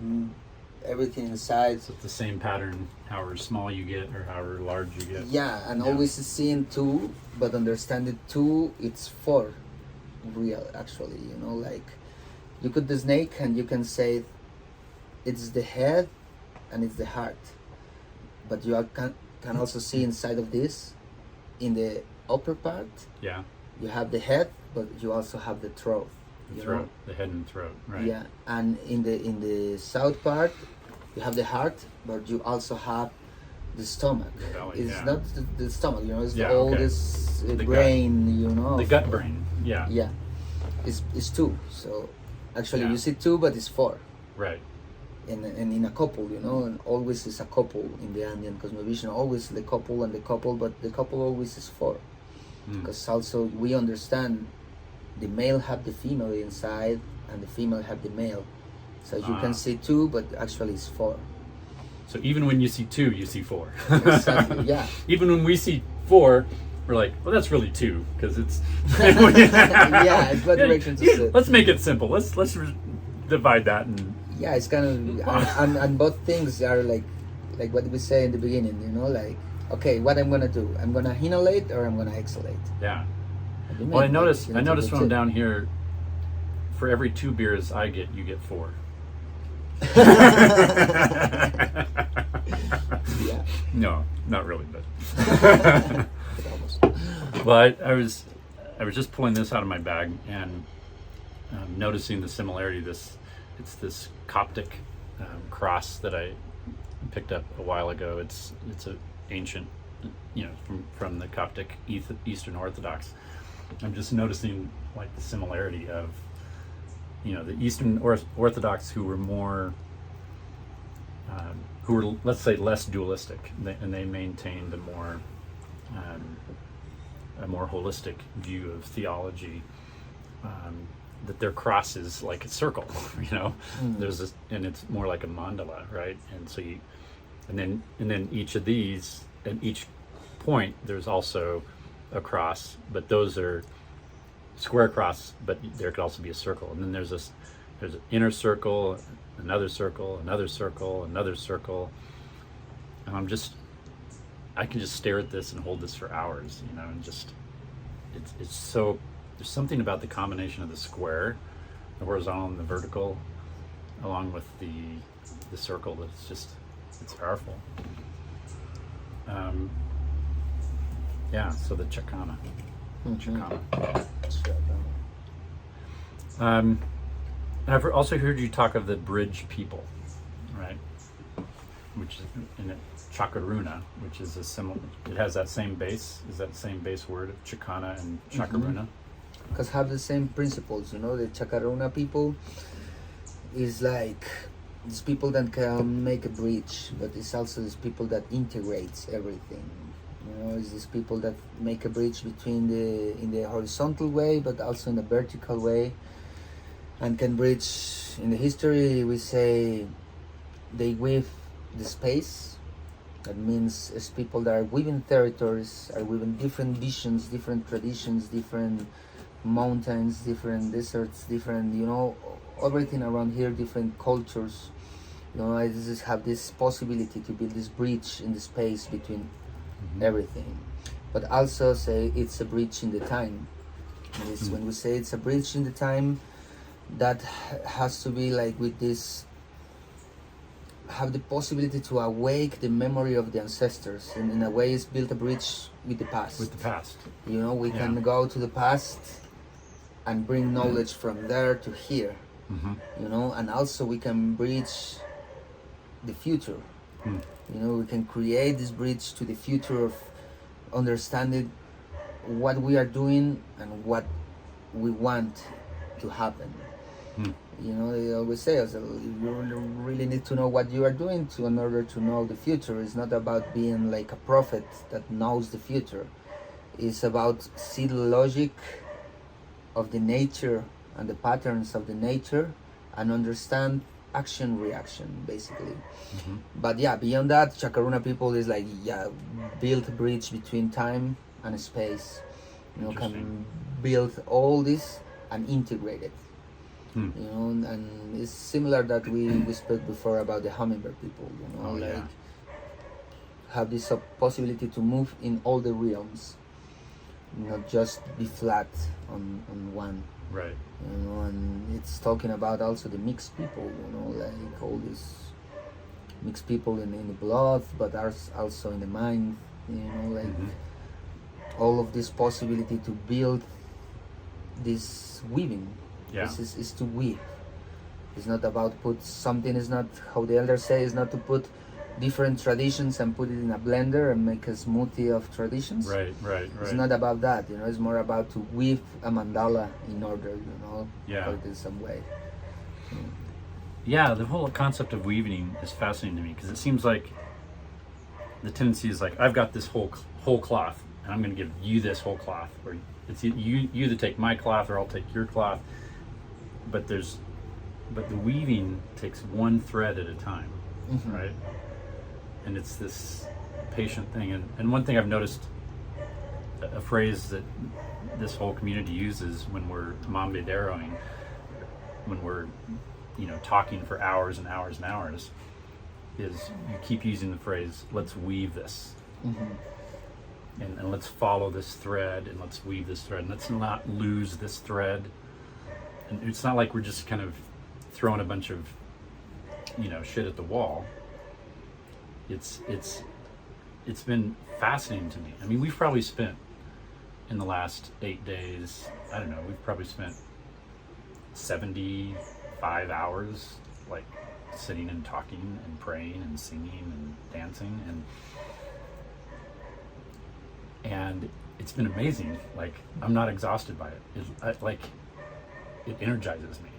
everything inside. So it's the same pattern, however small you get or however large you get. Yeah, and Yeah. always seeing two, but understanding two, it's four. Real, actually. Like you put the snake and you can say it's the head and it's the heart. But you can also see inside of this, in the upper part, Yeah. you have the head, but you also have the throat. The throat, the head and throat, right? Yeah, and in the south part, you have the heart, but you also have the stomach. The belly, It's yeah. not the stomach, it's Yeah, all okay. this The gut. brain, The gut brain, yeah. Yeah, it's two. So actually, Yeah. you see two, but it's four. Right. And in a couple, and always is a couple in the Andean cosmovision. Always the couple and the couple, but the couple always is four. Mm. Because also we understand the male have the female inside and the female have the male, so you can see two, but actually it's four. So even when you see two, you see four. Exactly, yeah. Even when we see four, we're like, well, that's really two because it's. Yeah, it's what direction to sit. Let's make it simple. Let's divide that and. Yeah, it's kind of and both things are like what we say in the beginning, like, okay, what I'm gonna do? I'm gonna inhalate or I'm gonna exhalate. Yeah. And you Well, I make noticed. it, I noticed when that's I'm it. down here, for every 2 beers I get, you get 4. Yeah. No, not really, but. Almost. Well, I was just pulling this out of my bag and noticing the similarity. It's this Coptic cross that I picked up a while ago. It's a ancient, from the Coptic Eastern Orthodox. I'm just noticing like the similarity of, the Eastern Orthodox who were more, who were, let's say, less dualistic, and they maintained a more holistic view of theology. That their cross is like a circle, There's this, and it's more like a mandala, right? And so and then each of these, at each point, there's also a cross, but those are square cross, but there could also be a circle. And then there's an inner circle, another circle, another circle, another circle. And I can just stare at this and hold this for hours, and just, it's so, there's something about the combination of the square, the horizontal and the vertical, along with the circle, that's just, it's powerful. Yeah, so the Chicana. Chicana. I've also heard you talk of the bridge people, right? Which is in it, Chakaruna, which is a similar, it has that same base, is that the same base word of Chicana and Chakaruna? Because have the same principles, the Chakaruna people is like these people that can make a bridge, but it's also these people that integrates everything. It's these people that make a bridge between in the horizontal way, but also in a vertical way, and can bridge. In the history, we say they weave the space. That means it's people that are weaving territories, are weaving different visions, different traditions, different mountains, different deserts, different, everything around here, different cultures. I just have this possibility to build this bridge in the space between everything. But also say it's a bridge in the time. When we say it's a bridge in the time, that has to be like with this have the possibility to awake the memory of the ancestors, and in a way it's built a bridge with the past. With the past. You know, we Yeah. can go to the past and bring knowledge from there to here. Mm-hmm. You know, and also we can bridge the future. Mm. You know, we can create this bridge to the future of understanding what we are doing and what we want to happen. Mm. You know, they always say, you really need to know what you are doing in order to know the future. It's not about being like a prophet that knows the future. It's about see the logic of the nature and the patterns of the nature and understand action reaction, basically. Mm-hmm. But yeah, beyond that, Chakaruna people is like, build a bridge between time and space. You know, can build all this and integrate it. Hmm. You know, and it's similar that we spoke before about the hummingbird people. You know, like have this possibility to move in all the realms, not just be flat on one. Right. You know, and it's talking about also the mixed people. You know, like all these mixed people in the blood, but also in the mind. You know, like all of this possibility to build this weaving. Yeah. This is to weave. It's not about put something. Is not how the elders say. Is not to put different traditions and put it in a blender and make a smoothie of traditions. Right. It's not about that. You know, it's more about to weave a mandala in order. You know, Yeah. put it in some way. Yeah, the whole concept of weaving is fascinating to me because it seems like the tendency is like, I've got this whole cloth and I'm going to give you this whole cloth, or it's you either take my cloth or I'll take your cloth. But the weaving takes one thread at a time, right? And it's this patient thing. And one thing I've noticed, a phrase that this whole community uses when we're mambe-deroing, when we're, you know, talking for hours and hours and hours, is you keep using the phrase, let's weave this. And let's follow this thread, and let's weave this thread, and let's not lose this thread. And it's not like we're just kind of throwing a bunch of, you know, shit at the wall. It's been fascinating to me. I mean, we've probably spent in the last 8 days, I don't know, we've probably spent 75 hours like sitting and talking and praying and singing and dancing, and it's been amazing. Like, I'm not exhausted by it. It energizes me.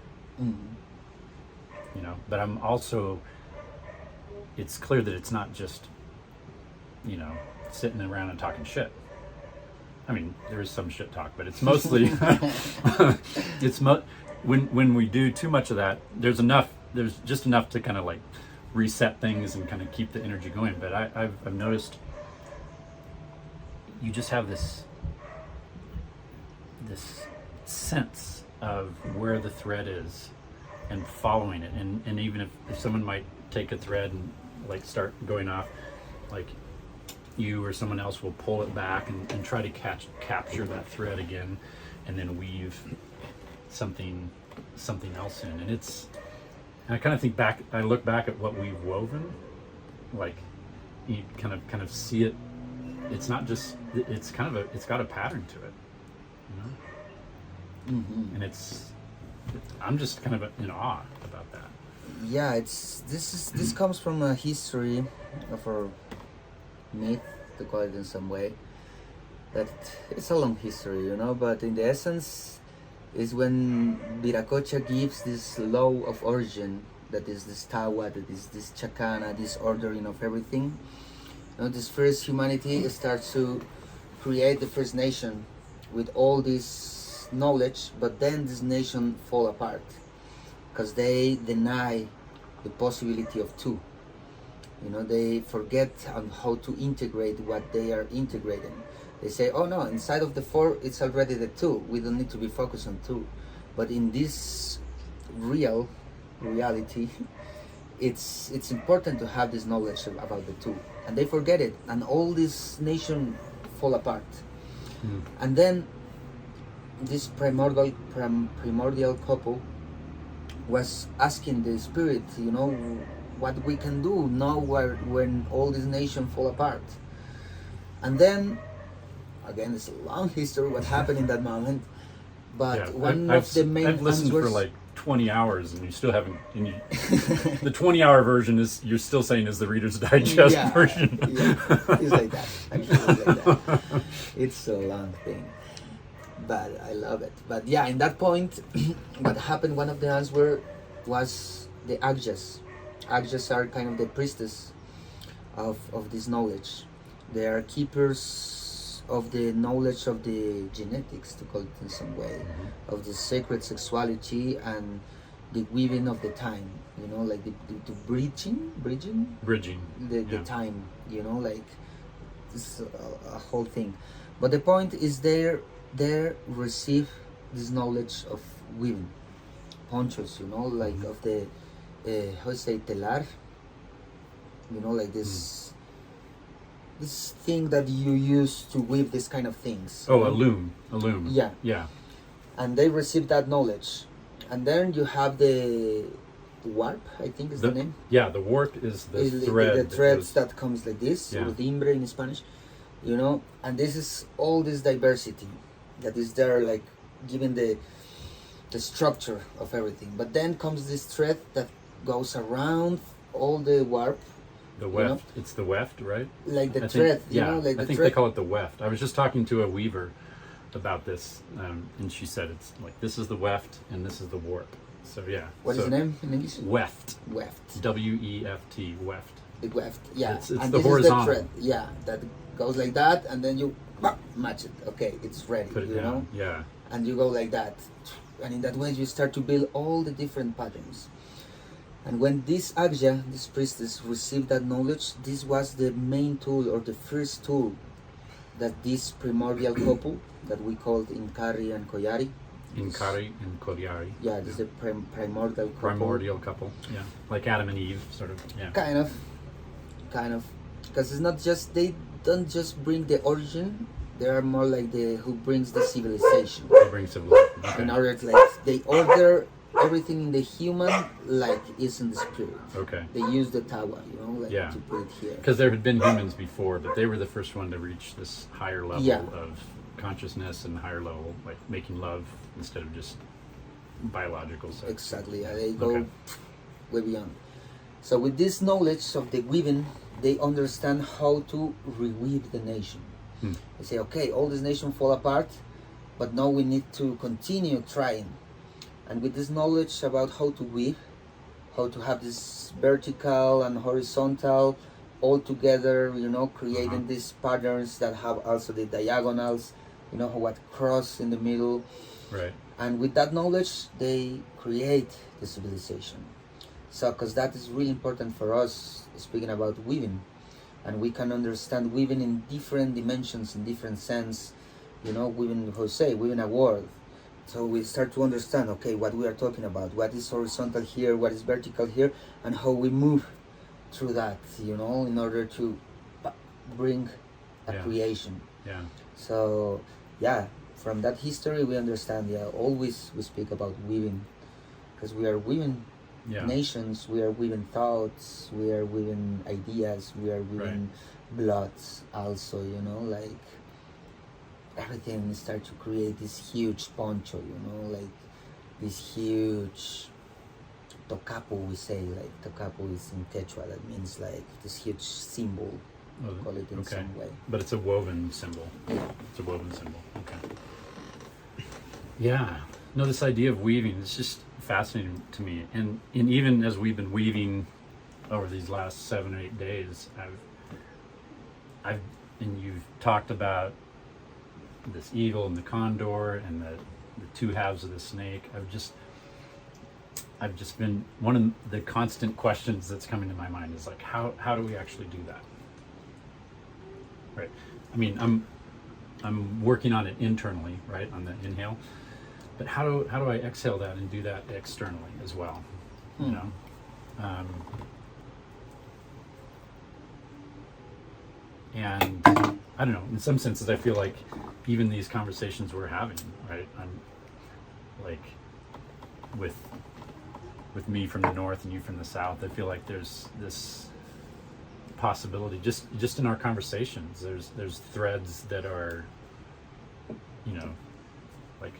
You know, but I'm also, it's clear that it's not just, you know, sitting around and talking shit. I mean, there is some shit talk, but it's mostly when we do too much of that, there's just enough to kind of like reset things and kind of keep the energy going. But I've noticed you just have this sense of where the thread is and following it, and even if someone might take a thread and like start going off, like you or someone else will pull it back and try to capture that thread again, and then weave something else in. And I kind of think back, I look back at what we've woven, like you kind of see it. It's not just, it's got a pattern to it, you know? And I'm just kind of in awe about that. Yeah, this comes from a history of our myth, to call it in some way. That it's a long history, you know, but in the essence is when Viracocha gives this law of origin, that is this Tawa, that is this Chacana, this ordering of everything. You know, this first humanity starts to create the first nation with all this knowledge, but then this nation fall apart because they deny the possibility of two. You know, they forget on how to integrate what they are integrating. They say, oh no, inside of the four it's already the two, we don't need to be focused on two. But in this reality, it's important to have this knowledge about the two, and they forget it, and all this nation fall apart. And then this primordial couple was asking the spirit, you know, what we can do now when all this nation fall apart. And then again, it's a long history what happened in that moment, but Yeah, one I've, of the main I've listened answers, for like 20 hours and you still haven't. And you, the 20-hour version is you're still saying is the Reader's Digest yeah, version. yeah, it's like that. Actually, it's like that. It's a long thing, but I love it. But yeah, in that point, what happened? One of the answers was the Agjas. Agjas are kind of the priestess of this knowledge. They are keepers of the knowledge of the genetics, to call it in some way, of the sacred sexuality and the weaving of the time, like the bridging the time, like it's a whole thing. But the point is they receive this knowledge of weaving ponchos, like of the how to say telar, like this thing that you use to weave this kind of things. Oh, a loom. Yeah. Yeah. And they receive that knowledge. And then you have the warp, I think is the name. Yeah, the warp is the Is thread. the threads that comes like this, Yeah. or timbre in Spanish, and this is all this diversity that is there, like giving the structure of everything. But then comes this thread that goes around all the warp. The weft. It's the weft, right? Like the I thread, think, yeah, like the I think thread. they call it the weft. I was just talking to a weaver about this, and she said it's like this is the weft and this is the warp. So yeah. What is the name in English? Weft. Weft. W-E-F-T. Weft. The weft. Yeah. It's and the this horizontal. is the thread. Yeah, that goes like that, and then you match it. Okay, it's ready. Put it down. Yeah. And you go like that, and in that way you start to build all the different patterns. And when this Agya, this priestess, received that knowledge, this was the main tool or the first tool that this primordial couple that we called Inkari and Koyari. Inkari and Kolyari. Yeah, this is the primordial couple. Primordial couple. Yeah. Like Adam and Eve, sort of. Yeah. Kind of. Because it's not just, they don't just bring the origin, they are more like the who brings the civilization. They bring civilization. Okay. In order to, like, they order everything in the human like is in the spirit. Okay. They use the tawa, like Yeah. to put it here. Because there had been humans before, but they were the first one to reach this higher level Yeah. of consciousness and higher level, like making love instead of just biological sex. Exactly. Yeah, they go Okay. way beyond. So with this knowledge of the weaving, they understand how to reweave the nation. They say, okay, all this nation fall apart, but now we need to continue trying. And with this knowledge about how to weave, how to have this vertical and horizontal all together, creating these patterns that have also the diagonals, what cross in the middle. Right. And with that knowledge, they create the civilization. So, because that is really important for us, speaking about weaving. And we can understand weaving in different dimensions, in different sense, weaving, weaving a world. So we start to understand, okay, what we are talking about, what is horizontal here, what is vertical here, and how we move through that, in order to bring a creation. Yeah. So, yeah, from that history we understand, always we speak about weaving, because we are weaving nations, we are weaving thoughts, we are weaving ideas, we are weaving bloods also, like everything start to create this huge poncho, like this huge tocapo, we say, like tocapo is in Quechua, that means like this huge symbol, call it in some way. But it's a woven symbol. It's a woven symbol. Okay. Yeah. No, this idea of weaving is just fascinating to me. And even as we've been weaving over these last 7 or 8 days, and you've talked about this eagle and the condor and the two halves of the snake. I've just been, one of the constant questions that's coming to my mind is like, how do we actually do that? Right. I mean, I'm working on it internally, right, on the inhale, but how do I exhale that and do that externally as well? And I don't know, in some senses I feel like even these conversations we're having, right, I'm like with with me from the north and you from the south, I feel like there's this possibility just in our conversations. There's threads that are, you know, like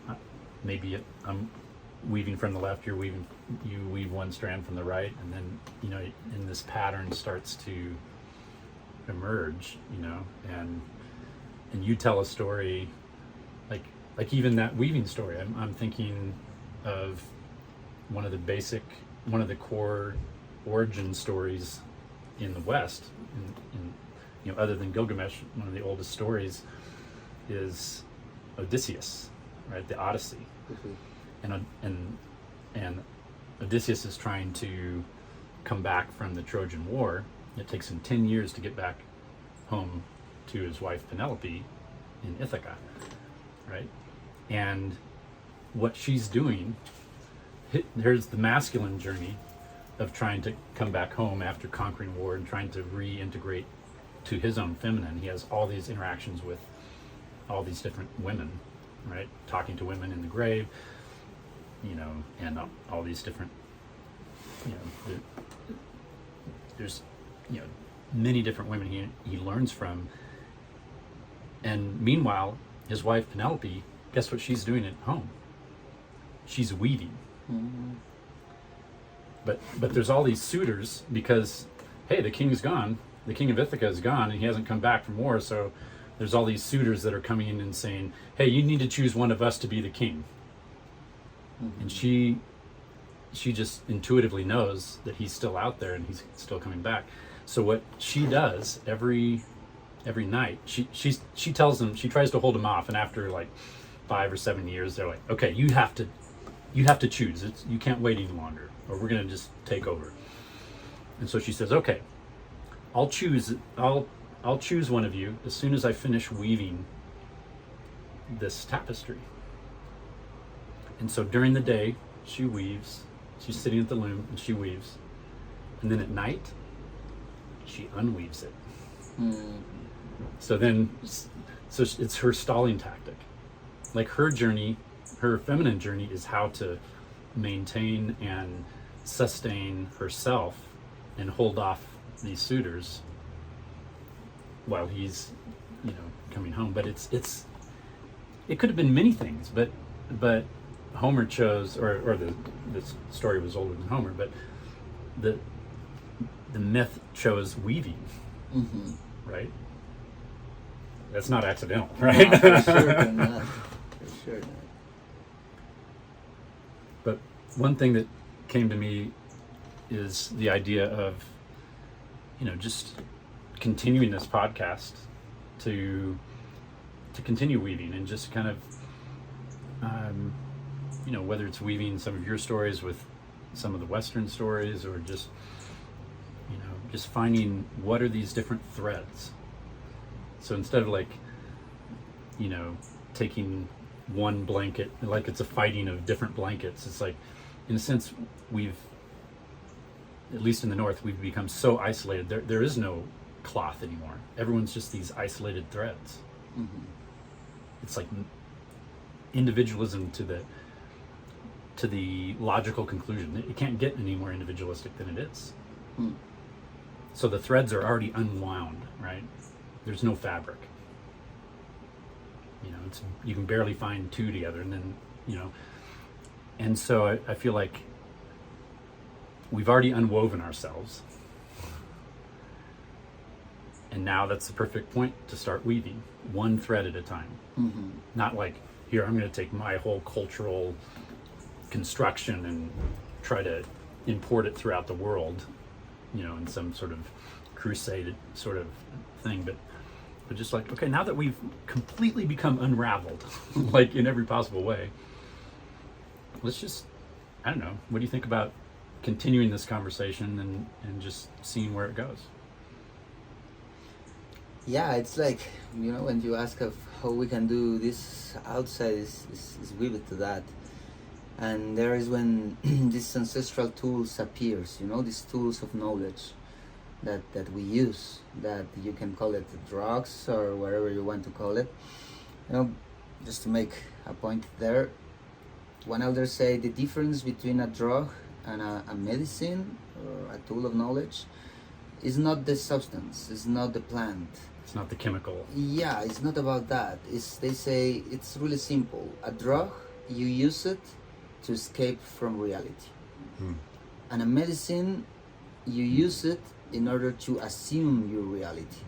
maybe I'm weaving from the left, you weave one strand from the right, and then, you know, and this pattern starts to emerge, you know, and you tell a story like even that weaving story. I'm thinking of one of the core origin stories in the West, in you know, other than Gilgamesh. One of the oldest stories is Odysseus, right? The Odyssey. And Odysseus is trying to come back from the Trojan War. It takes him 10 years to get back home to his wife Penelope in Ithaca, right? And what she's doing, there's the masculine journey of trying to come back home after conquering war and trying to reintegrate to his own feminine. He has all these interactions with all these different women, right? Talking to women in the grave, you know, and all these different, you know, there's, you know, many different women he learns from. And meanwhile, his wife Penelope, guess what she's doing at home? She's weaving. Mm-hmm. But there's all these suitors because, hey, the king's gone. The king of Ithaca is gone, and he hasn't come back from war. So there's all these suitors that are coming in and saying, hey, you need to choose one of us to be the king. Mm-hmm. And she just intuitively knows that he's still out there and he's still coming back. So what she does every night, she tells him, she tries to hold him off, and after like 5 or 7 years, they're like, okay, you have to choose. You can't wait any longer, or we're gonna just take over. And so she says, okay, I'll choose one of you as soon as I finish weaving this tapestry. And so during the day, she weaves. She's sitting at the loom and she weaves. And then at night, she unweaves it. Mm. So it's her stalling tactic. Like her journey, her feminine journey is how to maintain and sustain herself and hold off these suitors while he's, you know, coming home. But it could have been many things, but Homer chose, or this story was older than Homer, but the myth chose weaving. Mm-hmm. Right? That's not accidental, right? No, for sure not. For sure not. But one thing that came to me is the idea of, you know, just continuing this podcast to continue weaving and just kind of, you know, whether it's weaving some of your stories with some of the Western stories, or just, you know, just finding what are these different threads. So instead of like, you know, taking one blanket, like it's a fighting of different blankets, it's like, in a sense, we've, at least in the North, we've become so isolated. There is no cloth anymore. Everyone's just these isolated threads. Mm-hmm. It's like individualism to the logical conclusion. It can't get any more individualistic than it is. Mm. So the threads are already unwound, right? There's no fabric. You know, you can barely find two together, and then, you know, and so I feel like we've already unwoven ourselves, and now that's the perfect point to start weaving, one thread at a time. Mm-hmm. Not like, here, I'm going to take my whole cultural construction and try to import it throughout the world, you know, in some sort of crusade sort of thing, but just like, okay, now that we've completely become unraveled, like in every possible way, let's just, I don't know, what do you think about continuing this conversation and just seeing where it goes? Yeah, it's like, you know, when you ask of how we can do this outside is vivid to that. And there is when these ancestral tools appears, you know, these tools of knowledge that we use, that you can call it drugs or whatever you want to call it. You know, just to make a point there, one elder say the difference between a drug And a medicine or a tool of knowledge is not the substance, it's not the plant. It's not the chemical. Yeah, it's not about that. They say it's really simple. A drug, you use it to escape from reality. Hmm. And a medicine, you use it in order to assume your reality.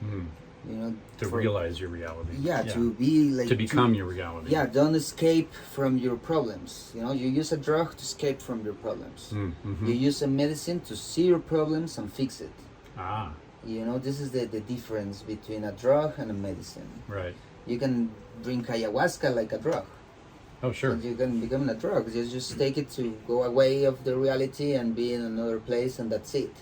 Hmm. You know, To realize your reality. Yeah, to be like to become your reality. Yeah, don't escape from your problems. You know, you use a drug to escape from your problems. Mm-hmm. You use a medicine to see your problems and fix it. Ah. You know, this is the difference between a drug and a medicine. Right. You can drink ayahuasca like a drug. Oh, sure. And you can become a drug. You just take it to go away of the reality and be in another place, and that's it.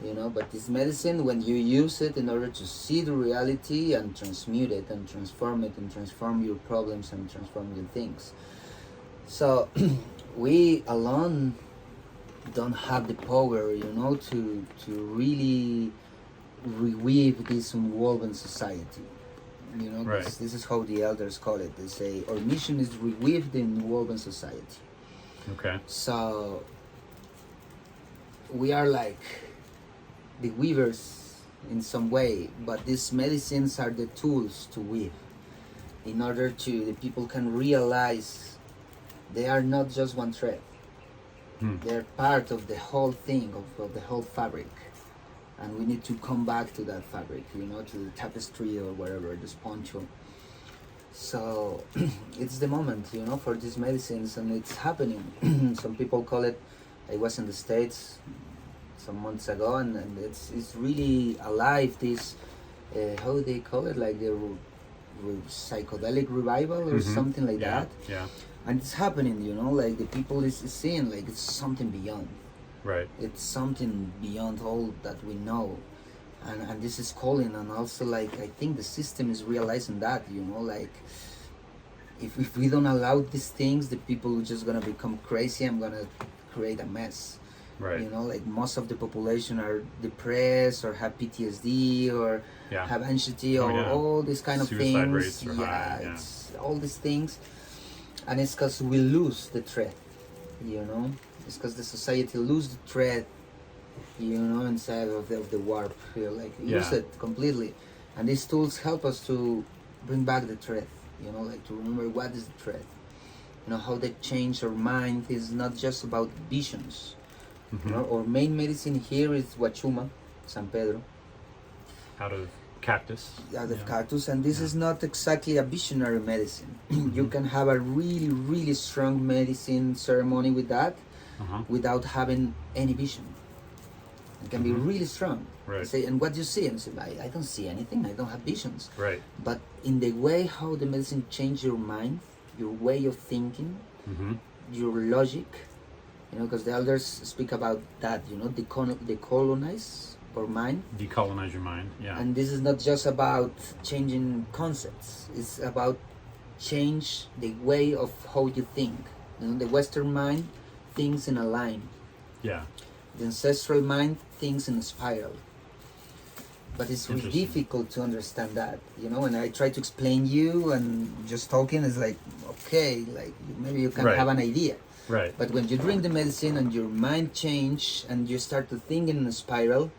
You know, but this medicine, when you use it in order to see the reality and transmute it and transform it and transform your problems and transform your things. So we alone don't have the power, you know, to really reweave this unwoven society. You know, right. this is how the elders call it. They say our mission is to reweave the unwoven society. Okay. So we are like the weavers in some way, but these medicines are the tools to weave in order to the people can realize they are not just one thread. They're part of the whole thing, of the whole fabric, and we need to come back to that fabric, you know, to the tapestry or whatever, this poncho. So it's the moment, you know, for these medicines, and it's happening. Some people call it, I was in the States some months ago, and it's really alive, this how they call it, like the psychedelic revival or something like that. Yeah. And it's happening, you know, like the people is seeing like it's something beyond. Right. It's something beyond all that we know. And this is calling, and also like I think the system is realizing that, you know, like if we don't allow these things, the people are just gonna become crazy and gonna create a mess. Right. You know, like most of the population are depressed or have PTSD or have anxiety or all these kind of Suicide things. Rates are high, It's all these things, and it's because we lose the thread. You know, it's because the society lose the thread. You know, inside of the warp, like lose it completely, and these tools help us to bring back the thread. You know, like to remember what is the thread. You know, how they change our mind is not just about visions. You know, our main medicine here is Huachuma, San Pedro. Out of cactus. Out of cactus, and this is not exactly a visionary medicine. You can have a really, really strong medicine ceremony with that without having any vision. It can be really strong. Right. Say, and what do you see? And say, I don't see anything. I don't have visions. Right. But in the way how the medicine changes your mind, your way of thinking, your logic, you know, because the elders speak about that, you know, decolonize our mind. Decolonize your mind, And this is not just about changing concepts. It's about change the way of how you think. You know, the Western mind thinks in a line. Yeah. The ancestral mind thinks in a spiral. But it's really difficult to understand that, you know, and I try to explain you and just talking is like, okay, like maybe you can have an idea. Right. But when you drink the medicine and your mind change and you start to think in a spiral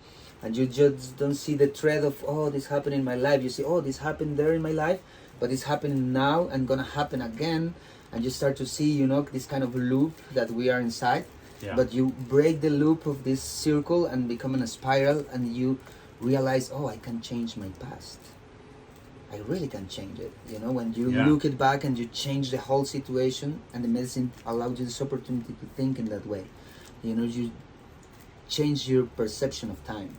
and you just don't see the thread of, oh, this happened in my life. You see, oh, this happened there in my life, but it's happening now and gonna happen again. And you start to see, you know, this kind of loop that we are inside. Yeah. But you break the loop of this circle and become in a spiral, and you realize, oh, I can change my past. I really can change it. You know, when you look it back and you change the whole situation, and the medicine allows you this opportunity to think in that way. You know, you change your perception of time.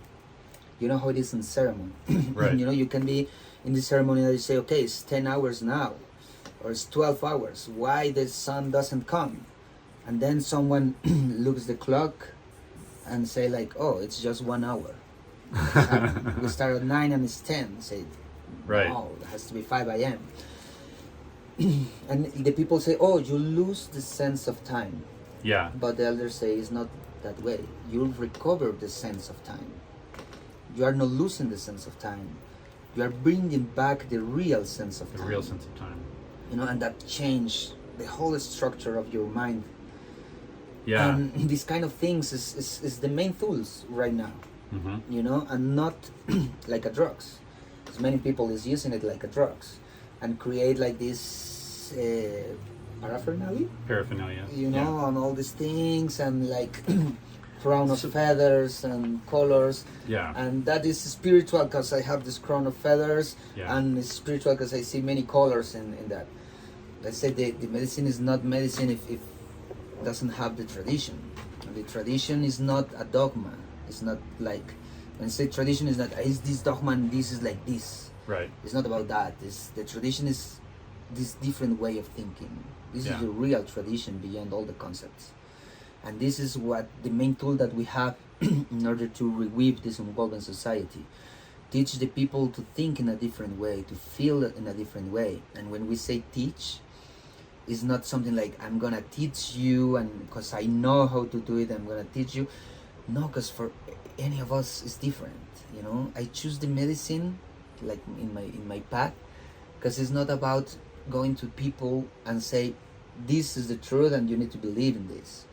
You know how it is in ceremony. Right. You know, you can be in the ceremony and you say, okay, it's 10 hours now, or it's 12 hours. Why the sun doesn't come? And then someone looks the clock and say like, oh, it's just 1 hour. We start at 9 and it's 10. Say, no, it has to be 5 a.m. And the people say, oh, you lose the sense of time. Yeah. But the elders say it's not that way. You'll recover the sense of time. You are not losing the sense of time. You are bringing back the real sense of time. The real sense of time. You know, and that change the whole structure of your mind. Yeah. And these kind of things is the main tools right now, and not like a drugs. Because many people is using it like a drugs, and create like this paraphernalia, on all these things, and like crown of feathers and colors. Yeah. And that is spiritual because I have this crown of feathers, and it's spiritual because I see many colors in that. Let's say the medicine is not medicine if it doesn't have the tradition. And the tradition is not a dogma. It's not like, when I say tradition is not, is this dogma and this is like this. Right. It's not about that. The tradition is this different way of thinking. This is the real tradition beyond all the concepts. And this is what the main tool that we have in order to reweave this evolving society. Teach the people to think in a different way, to feel in a different way. And when we say teach, it's not something like I'm gonna teach you, and because I know how to do it, I'm gonna teach you. No, because for any of us, it's different. I choose the medicine, like in my path, because it's not about going to people and say, this is the truth, and you need to believe in this.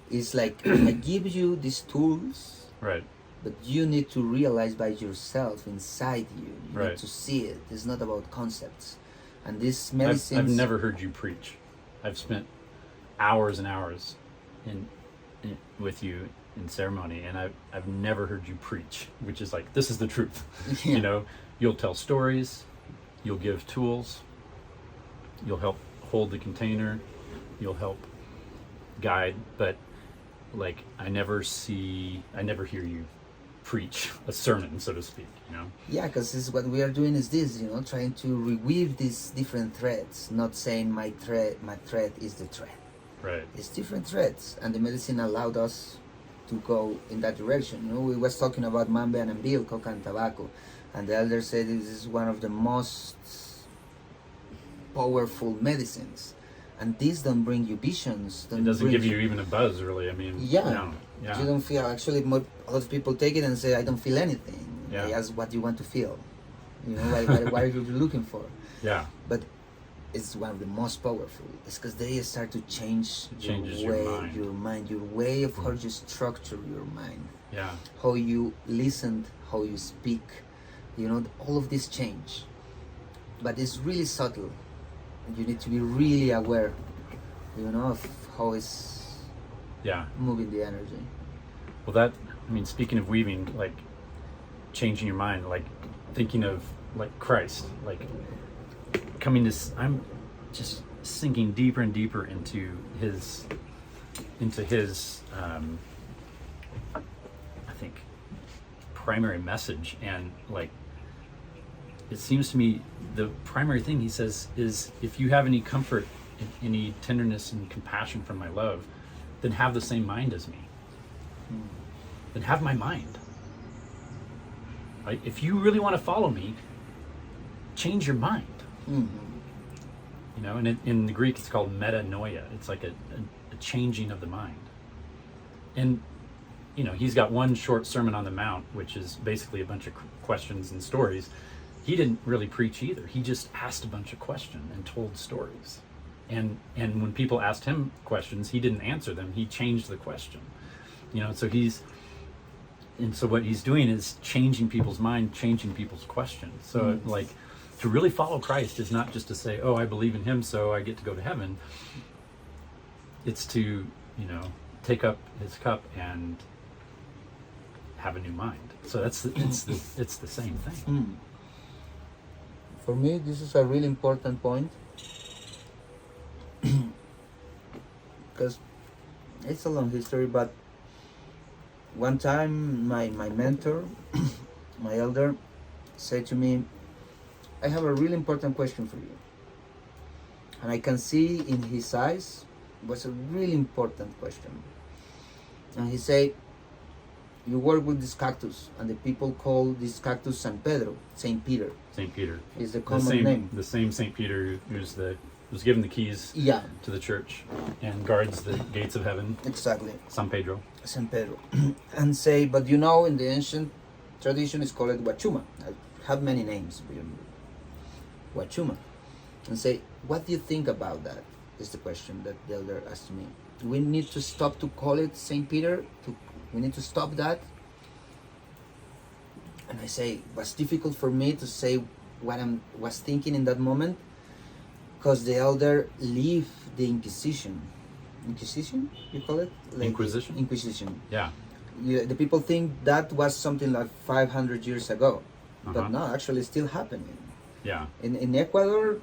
It's like I give you these tools, right? But you need to realize by yourself inside you. You right. need to see it. It's not about concepts. And this medicine. I've never heard you preach. I've spent hours and hours in with you in ceremony, and I've never heard you preach, which is like, this is the truth. You'll tell stories, you'll give tools, you'll help hold the container, you'll help guide, but like I never hear you preach a sermon, so to speak. Yeah, because what we are doing is this, trying to reweave these different threads, not saying my thread is the thread. Right. It's different threads, and the medicine allowed us to go in that direction. We was talking about Mambe and Bill, coca and tobacco, and the elder said this is one of the most powerful medicines. And these don't bring you visions. It doesn't give you even a buzz, really. I mean, no. Yeah. You don't feel. Actually, a lot of people take it and say, "I don't feel anything." Yeah. I ask, "What do you want to feel?" What are you looking for? Yeah. But it's one of the most powerful. It's because they start to change your mind, your way of how you structure your mind. Yeah. How you listen, how you speak. All of this change. But it's really subtle. You need to be really aware, of how it's moving the energy. Well, speaking of weaving, like changing your mind, like thinking of like Christ, like coming to, I'm just sinking deeper and deeper into his I think primary message, and like it seems to me the primary thing he says is, if you have any comfort, any tenderness and compassion from my love, then have the same mind as me. Then have my mind. Right? If you really want to follow me, change your mind. And in the Greek it's called metanoia. It's like a changing of the mind. And he's got one short Sermon on the Mount, which is basically a bunch of questions and stories. He didn't really preach either. He just asked a bunch of questions and told stories. And when people asked him questions, he didn't answer them. He changed the question. So what he's doing is changing people's mind, changing people's questions. So like to really follow Christ is not just to say, oh, I believe in him, so I get to go to heaven. It's to, take up his cup and have a new mind. So it's the same thing. For me, this is a really important point, because it's a long history, but one time my mentor, my elder, said to me, I have a really important question for you. And I can see in his eyes, it was a really important question. And he said, you work with this cactus, and the people call this cactus San Pedro, Saint Peter. Saint Peter is the common name. The same Saint Peter who's given the keys to the church and guards the gates of heaven. Exactly. San Pedro. San Pedro. And say, but in the ancient tradition is called Huachuma. I have many names. Huachuma. And say, what do you think about that? Is the question that the elder asked me. we need to stop to call it Saint Peter. We need to stop that. And I say it was difficult for me to say what I was thinking in that moment, because the elder leave the Inquisition. Inquisition, you call it? Like Inquisition? Inquisition. Yeah. The people think that was something like 500 years ago, Uh-huh. but no, actually it's still happening. Yeah. In Ecuador,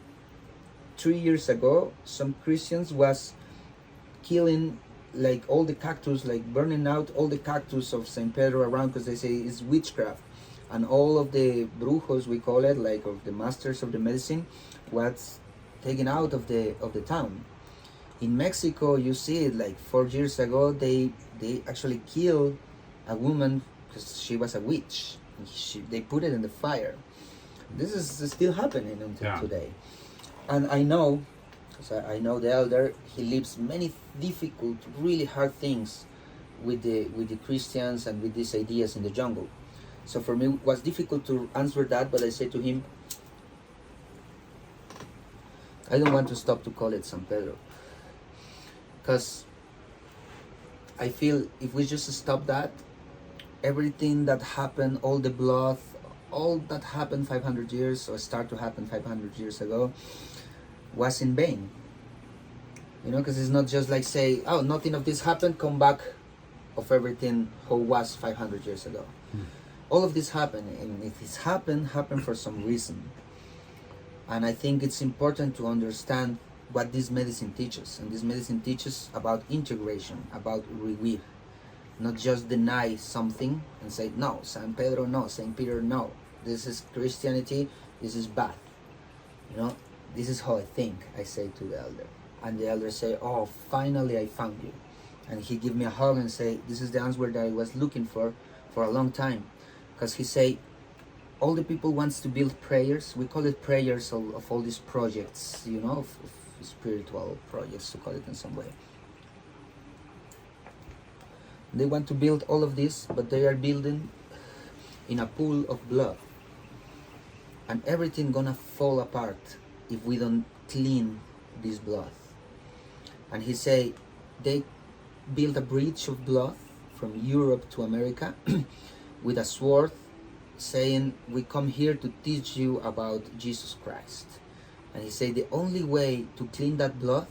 3 years ago, some Christians was killing like all the cactus, like burning out all the cactus of San Pedro around, because they say it's witchcraft, and all of the brujos, we call it, like of the masters of the medicine, was taken out of the town. In Mexico, you see it, like 4 years ago, they actually killed a woman because she was a witch. They put it in the fire. This is still happening until today. And I know, because I know the elder, he lives many difficult, really hard things with the Christians and with these ideas in the jungle. So for me, it was difficult to answer that, but I said to him, I don't want to stop to call it San Pedro, because I feel if we just stop that, everything that happened, all the blood, all that happened 500 years, or start to happen 500 years ago, was in vain. You know, because it's not just like say, oh, nothing of this happened, come back of everything who was 500 years ago. All of this happened, and if it's happened for some reason. And I think it's important to understand what this medicine teaches. And this medicine teaches about integration, about review. Not just deny something and say, no, San Pedro, no, Saint Peter, no. This is Christianity, this is bad. You know, this is how I think, I say to the elder. And the elder say, oh, finally I found you. And he give me a hug and say, this is the answer that I was looking for a long time. Because he say, all the people wants to build prayers. We call it prayers of all these projects, you know, of spiritual projects, to call it in some way. They want to build all of this, but they are building in a pool of blood. And everything gonna fall apart if we don't clean this blood. And he say, they build a bridge of blood from Europe to America with a sword, saying, we come here to teach you about Jesus Christ. And he said the only way to clean that blood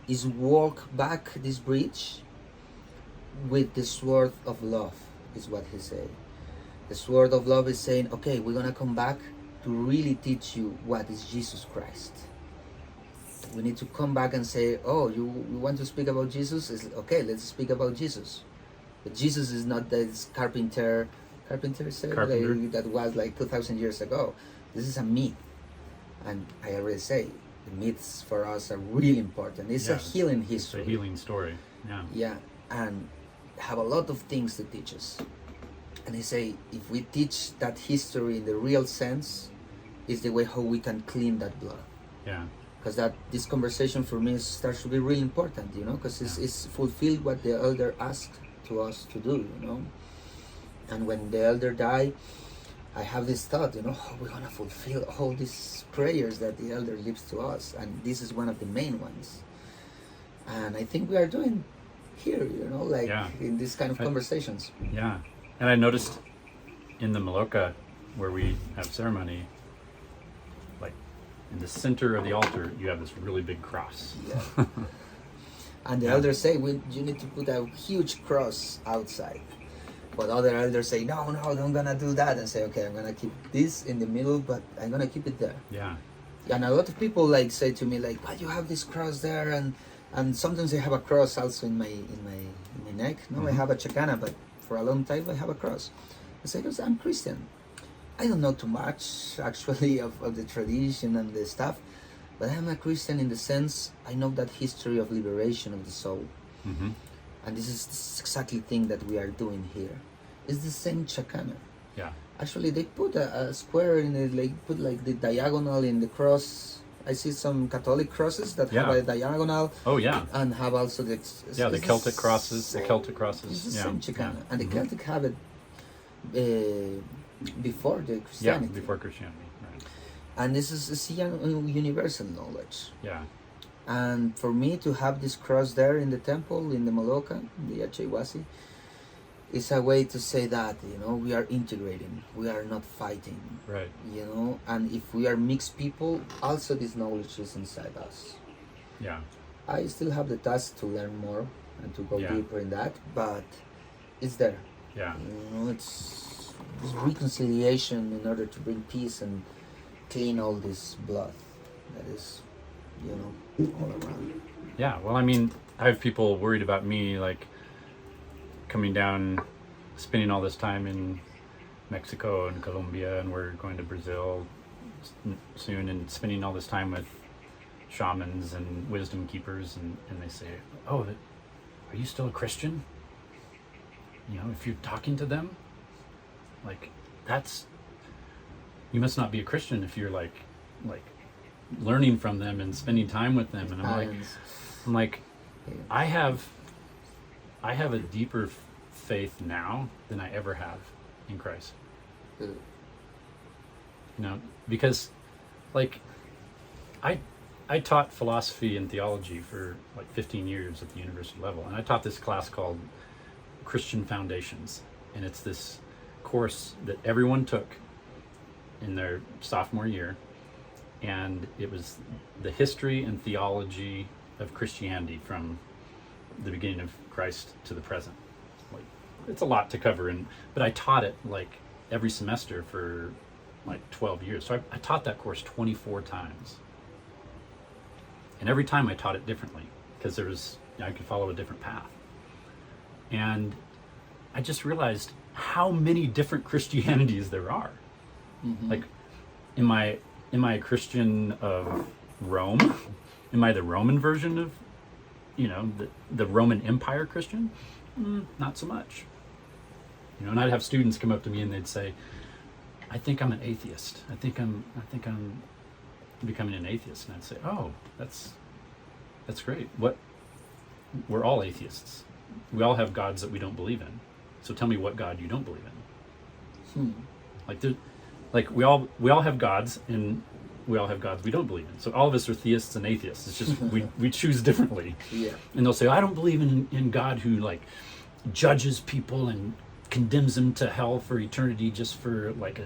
is walk back this bridge with the sword of love, is what he said. The sword of love is saying, okay, we're gonna come back to really teach you what is Jesus Christ. We need to come back and say, oh, you want to speak about Jesus? It's, okay, let's speak about Jesus. But Jesus is not this carpenter said, like, that was like 2,000 years ago. This is a myth. And I already say, the myths for us are really important. It's a healing history. It's a healing story. Yeah. Yeah, and have a lot of things to teach us. And he say, if we teach that history in the real sense, is the way how we can clean that blood. Yeah. Because this conversation for me starts to be really important, you know, because it's fulfilled what the elder asked to us to do, you know. And when the elder died, I have this thought, you know, how we're gonna fulfill all these prayers that the elder leaves to us, and this is one of the main ones. And I think we are doing here, you know, like in these kind of conversations. Yeah, and I noticed in the Maloka, where we have ceremony, like in the center of the altar, you have this really big cross. Yeah. And the elders say, you need to put a huge cross outside. But other elders say, no, I'm gonna do that, and say, okay, I'm gonna keep this in the middle, but I'm gonna keep it there. Yeah. And a lot of people like say to me, like, why you have this cross there? And sometimes I have a cross also in my neck. No, I have a chacana, but for a long time I have a cross. I say, because I'm Christian. I don't know too much actually of the tradition and the stuff, but I'm a Christian in the sense I know that history of liberation of the soul. Mm-hmm. And this is exactly the thing that we are doing here. It's the same chacana. Yeah. Actually, they put a square in it, like put like the diagonal in the cross. I see some Catholic crosses that have a diagonal. Oh yeah. And have also the the Celtic crosses. The Celtic crosses. It's the same chicana, and the Celtic have it before the Christianity. Yeah, before Christianity. Right. And this is a universal knowledge. Yeah. And for me to have this cross there in the temple, in the Maloca, the Achaiwasi, is a way to say that, we are integrating, we are not fighting, Right. and if we are mixed people, also this knowledge is inside us. Yeah. I still have the task to learn more and to go Yeah. deeper in that, but it's there. Yeah. It's reconciliation in order to bring peace and clean all this blood that is, all around. Yeah. Well, I mean, I have people worried about me, like coming down, spending all this time in Mexico and Colombia, and we're going to Brazil soon, and spending all this time with shamans and wisdom keepers, and they say, "Oh, are you still a Christian? If you're talking to them, like you must not be a Christian if you're like learning from them and spending time with them." And I'm like, I have a deeper faith now than I ever have in Christ. Because like I taught philosophy and theology for like 15 years at the university level, and I taught this class called Christian Foundations, and it's this course that everyone took in their sophomore year, and it was the history and theology of Christianity from the beginning of Christ to the present. Like, it's a lot to cover, but I taught it like every semester for like 12 years. So I taught that course 24 times. And every time I taught it differently, because I could follow a different path. And I just realized how many different Christianities there are. Mm-hmm. Like, am I a Christian of Rome? Am I the Roman version of, the Roman Empire Christian? Not so much. And I'd have students come up to me and they'd say, "I think I'm an atheist. I think I'm becoming an atheist." And I'd say, "Oh, that's great. We're all atheists. We all have gods that we don't believe in. So tell me what God you don't believe in." Like we all have gods, and we all have gods we don't believe in. So all of us are theists and atheists. It's just we choose differently. Yeah. And they'll say, "I don't believe in God who like judges people and condemns them to hell for eternity just for like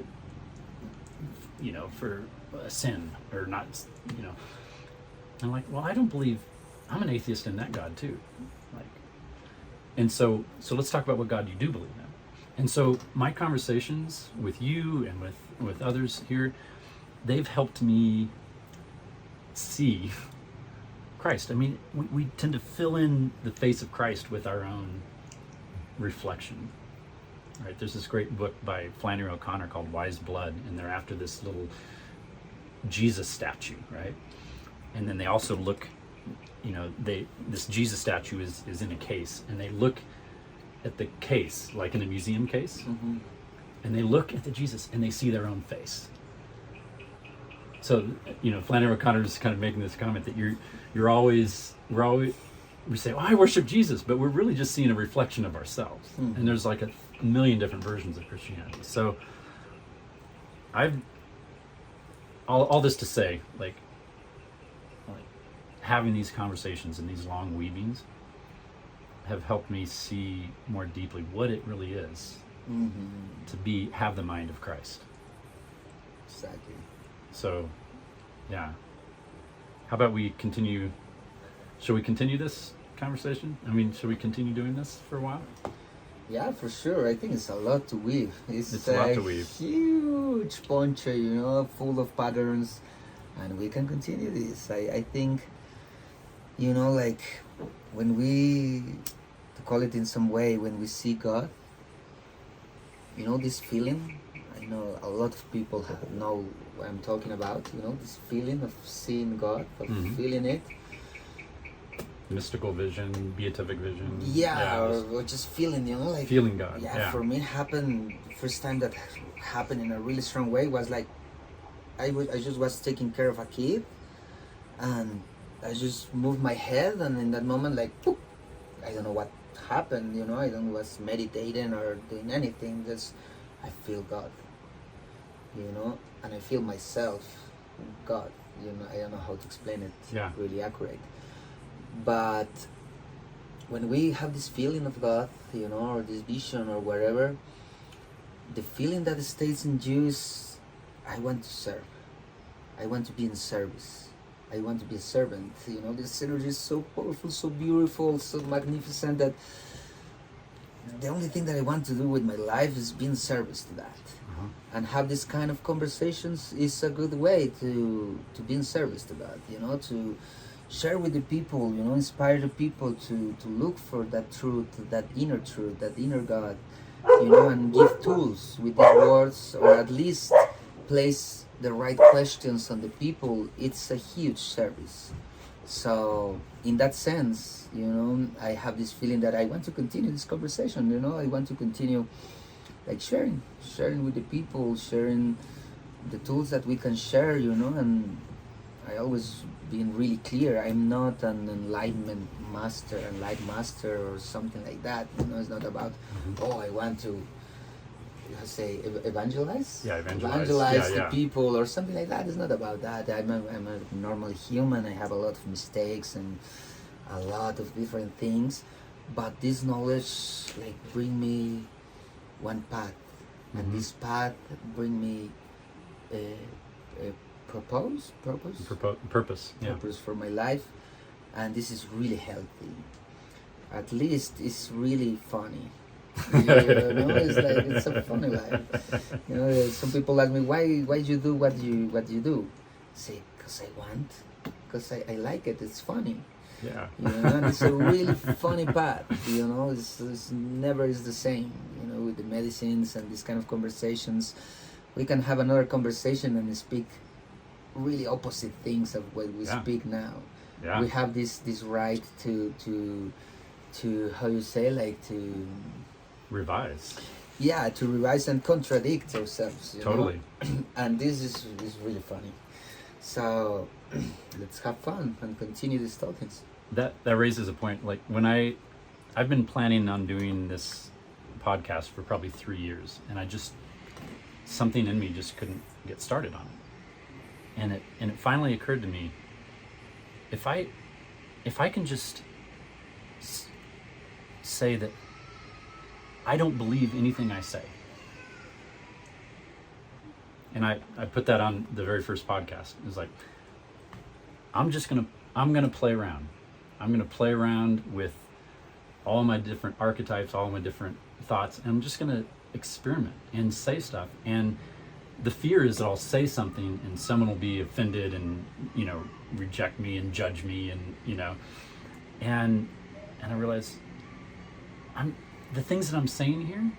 for a sin or not, I'm like, well, I don't believe. I'm an atheist in that God too. And so let's talk about what God you do believe in. And so my conversations with you and with others here, they've helped me see Christ. I mean, we tend to fill in the face of Christ with our own reflection. Right? There's this great book by Flannery O'Connor called Wise Blood, and they're after this little Jesus statue, right? And then they also look, this Jesus statue is in a case, and they look at the case, like in a museum case, mm-hmm. and they look at the Jesus and they see their own face. So, Flannery O'Connor is kind of making this comment that we say, "Oh, I worship Jesus," but we're really just seeing a reflection of ourselves. Mm-hmm. And there's like a million different versions of Christianity. So I've all this to say, like having these conversations and these long weavings have helped me see more deeply what it really is to have the mind of Christ. Exactly. So, yeah. How about we continue? Shall we continue this conversation? I mean, should we continue doing this for a while? Yeah, for sure. I think it's a lot to weave. It's a lot to weave. Huge poncho, full of patterns, and we can continue this. I think, like when we, to call it in some way, when we see God, this feeling. I know a lot of people know what I'm talking about. This feeling of seeing God, of feeling it. Mystical vision, beatific vision. Yeah, or just feeling, like feeling God. Yeah, for me it happened. The first time that happened in a really strong way was like I just was taking care of a kid, and I just moved my head, and in that moment, like, poof, I don't know what happened. I don't was meditating or doing anything. Just I feel God, and I feel myself, God. I don't know how to explain it Yeah. really accurate. But when we have this feeling of God, or this vision or whatever, the feeling that stays in you is, I want to serve. I want to be in service. I want to be a servant. This energy is so powerful, so beautiful, so magnificent that the only thing that I want to do with my life is be in service to that. Uh-huh. And have this kind of conversations is a good way to be in service to that, to share with the people, inspire the people to look for that truth, that inner God, and give tools with these words, or at least place the right questions on the people. It's a huge service. So in that sense, I have this feeling that I want to continue this conversation. I want to continue like sharing with the people, sharing the tools that we can share, and I always been really clear. I'm not an enlightenment master, enlight master, or something like that. It's not about I want to say evangelize. Yeah, evangelize yeah. the people or something like that. It's not about that. I'm a normal human. I have a lot of mistakes and a lot of different things, but this knowledge like bring me one path, and this path bring me a purpose Yeah. for my life, and this is really healthy. At least it's really funny. It's like it's a funny life. Some people ask me why you do what you do. I say because I want, because I like it. It's funny. Yeah. And it's a really funny path. It's never is the same. With the medicines and these kind of conversations, we can have another conversation and speak really opposite things of what we speak now. Yeah. We have this right to how you say, like, to revise. Yeah, to revise and contradict ourselves. Totally. And this is really funny. So let's have fun and continue these talkings. That raises a point. Like when I've been planning on doing this podcast for probably 3 years, and something in me just couldn't get started on it. And it finally occurred to me, if I can just say that I don't believe anything I say. And I put that on the very first podcast. It was like, I'm gonna play around. I'm gonna play around with all my different archetypes, all my different thoughts, and I'm just gonna experiment and say stuff. And the fear is that I'll say something and someone will be offended and reject me and judge me, and I realize the things that I'm saying here,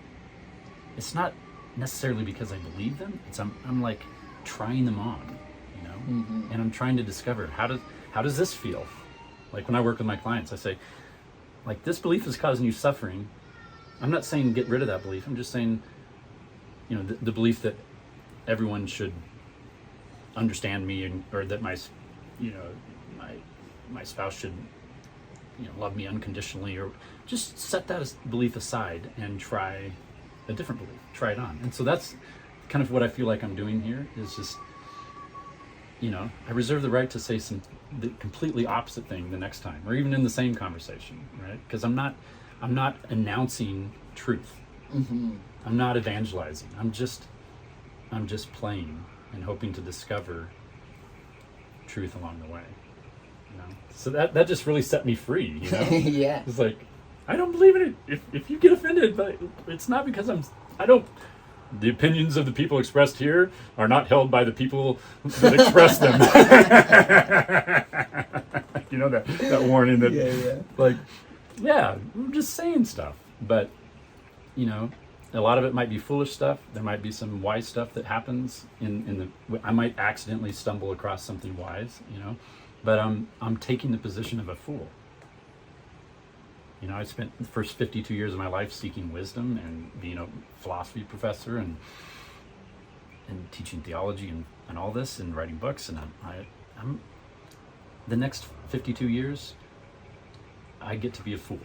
it's not necessarily because I believe them. It's I'm like trying them on, and I'm trying to discover how does this feel. Like when I work with my clients, I say, like, this belief is causing you suffering. I'm not saying get rid of that belief. I'm just saying, the belief that everyone should understand me, or that my spouse should love me unconditionally, or just set that belief aside and try a different belief, try it on. And so that's kind of what I feel like I'm doing here, is just, I reserve the right to say the completely opposite thing the next time, or even in the same conversation, right? Because I'm not announcing truth. I'm not evangelizing. I'm just playing and hoping to discover truth along the way. So that just really set me free. Yeah. It's like, I don't believe in it. If you get offended, but it's not because the opinions of the people expressed here are not held by the people that express them. That warning that, I'm just saying stuff. But, a lot of it might be foolish stuff. There might be some wise stuff that happens I might accidentally stumble across something wise, but I'm taking the position of a fool. I spent the first 52 years of my life seeking wisdom and being a philosophy professor and teaching theology and all this and writing books. And I'm the next 52 years, I get to be a fool,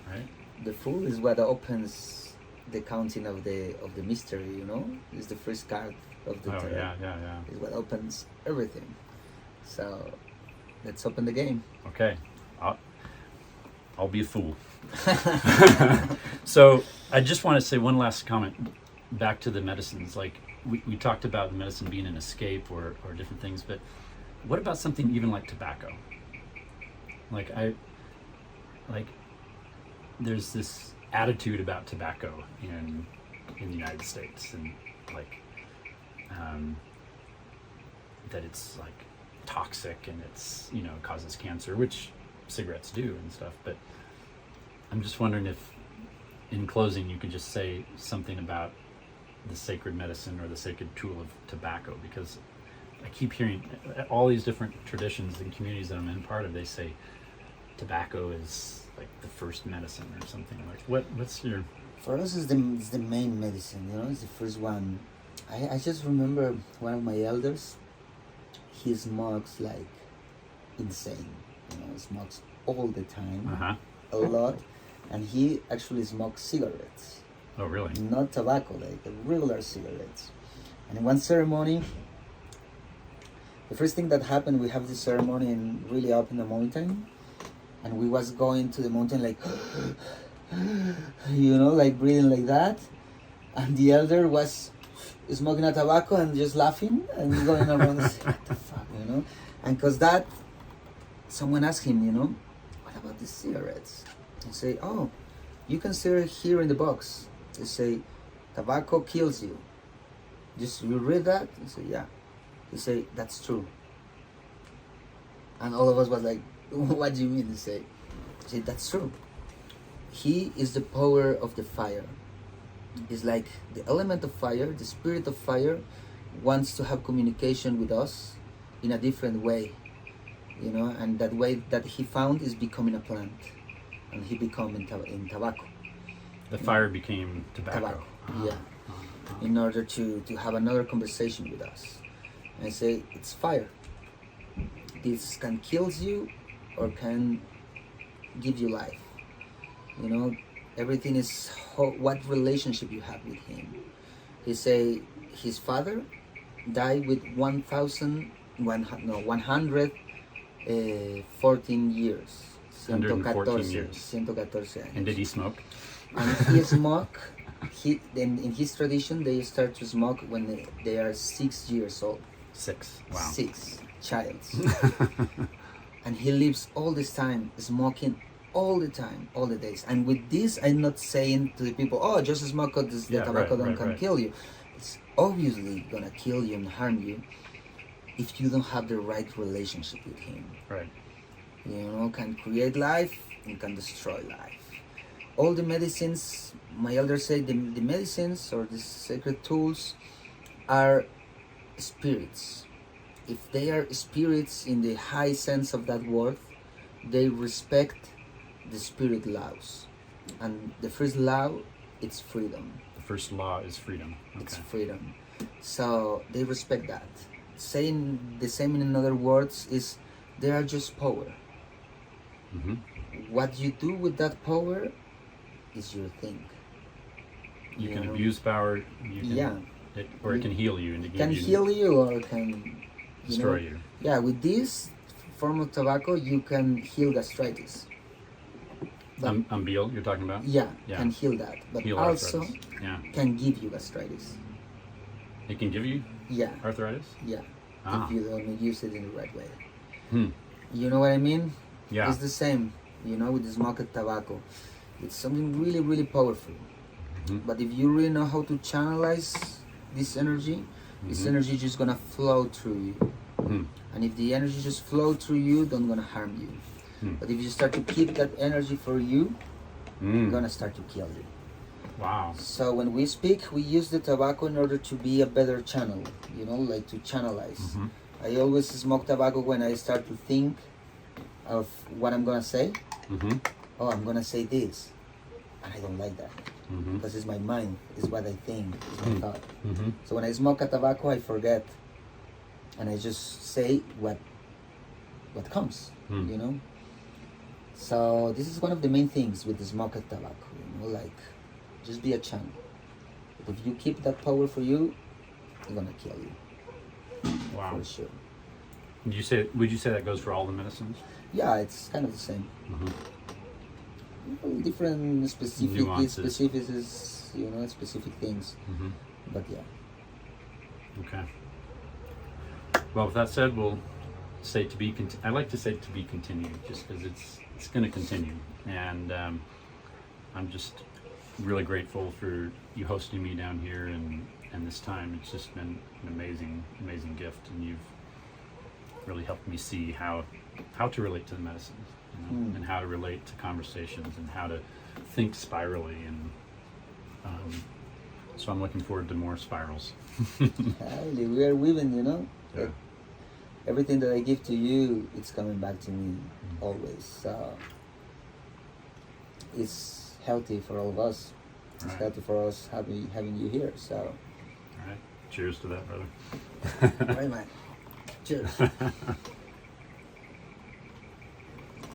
right? The fool is what opens the counting of the mystery. It's the first card of the tarot. Yeah. It's what opens everything. So let's open the game. Okay, I'll be a fool. So I just want to say one last comment back to the medicines. Like we talked about the medicine being an escape or different things, but what about something even like tobacco? Like there's this attitude about tobacco in the United States, and like that it's like toxic and it's, you know, causes cancer, which cigarettes do and stuff. But I'm just wondering if in closing you could just say something about the sacred medicine or the sacred tool of tobacco, because I keep hearing all these different traditions and communities that I'm in part of, they say tobacco is like the first medicine or something. Like what's your... For us, it's the main medicine, you know, it's the first one. I just remember one of my elders, he smokes like insane, you know, smokes all the time, a lot, and he actually smokes cigarettes. Oh, really? Not tobacco, like the regular cigarettes. And in one ceremony, the first thing that happened, we have this ceremony in really up in the mountain, and we was going to the mountain like, you know, like breathing like that, and the elder was smoking a tobacco and just laughing and going around and saying, what the fuck, you know? And because that, someone asked him, you know, what about the cigarettes? And say, oh, you can see it here in the box. They say, tobacco kills you. Just you read that? He say, yeah. He say, that's true. And all of us was like, what do you mean? He say, that's true. He is the power of the fire. It's like the element of fire, the spirit of fire wants to have communication with us in a different way, you know, and that way that he found is becoming a plant, and he become in tobacco. The fire became tobacco. Yeah. In order to have another conversation with us. And I say, it's fire. This can kill you or can give you life. You know, everything is what relationship you have with him. He say his father died with 114 years. 114 years. 114 And did he smoke? And he smoke. In his tradition, they start to smoke when they are 6 years old. 6. Wow. 6 childs. And he lives all this time smoking all the time, all the days. And with this, I'm not saying to the people, oh, just smoke because the tobacco can kill you. It's obviously gonna kill you and harm you if you don't have the right relationship with him. Right. You know, can create life and can destroy life. All the medicines, my elders say, the medicines or the sacred tools are spirits. If they are spirits in the high sense of that word, they respect the spirit laws. And the first law, it's freedom. The first law is freedom. Okay. It's freedom. So they respect that. Saying the same in other words is they are just power. Mm-hmm. What you do with that power is your thing. You can abuse power. You can, it can heal you, and it can heal you or can destroy you. Yeah, with this form of tobacco, you can heal gastritis. Umbil, you're talking about? Yeah, can heal that, but heal also can give you gastritis. It can give you arthritis? Yeah, if you don't use it in the right way. Hmm. You know what I mean? Yeah. It's the same, you know, with the smoked tobacco. It's something really, really powerful. Mm-hmm. But if you really know how to channelize this energy, this energy is just gonna flow through you. Mm. And if the energy just flow through you, don't gonna harm you. Mm. But if you start to keep that energy for you, it's gonna start to kill you. Wow. So when we speak, we use the tobacco in order to be a better channel, you know, like to channelize. Mm-hmm. I always smoke tobacco when I start to think of what I'm gonna say. Mm-hmm. Oh, I'm gonna say this, and I don't like that because it's my mind, it's what I think, it's my thought. Mm-hmm. So when I smoke a tobacco, I forget, and I just say what comes, you know. So this is one of the main things with the smoked tobacco, you know, like just be a channel. But if you keep that power for you, it's gonna kill you. Wow. For sure. Would you say that goes for all the medicines? Yeah, it's kind of the same. Different specific Nuances. specifics, specific things. But yeah. Okay. Well, with that said, we'll say to be. I like to say to be continued, just because it's going to continue, and I'm just really grateful for you hosting me down here and this time. It's just been an amazing gift, and you've really helped me see how to relate to the medicines, and how to relate to conversations, and how to think spirally, and so I'm looking forward to more spirals. Highly, we are women, Yeah. Like, everything that I give to you, it's coming back to me always. So it's healthy for all of us. It's Right. healthy for us having you here. So, All right. Cheers to that, brother. right, man. Cheers.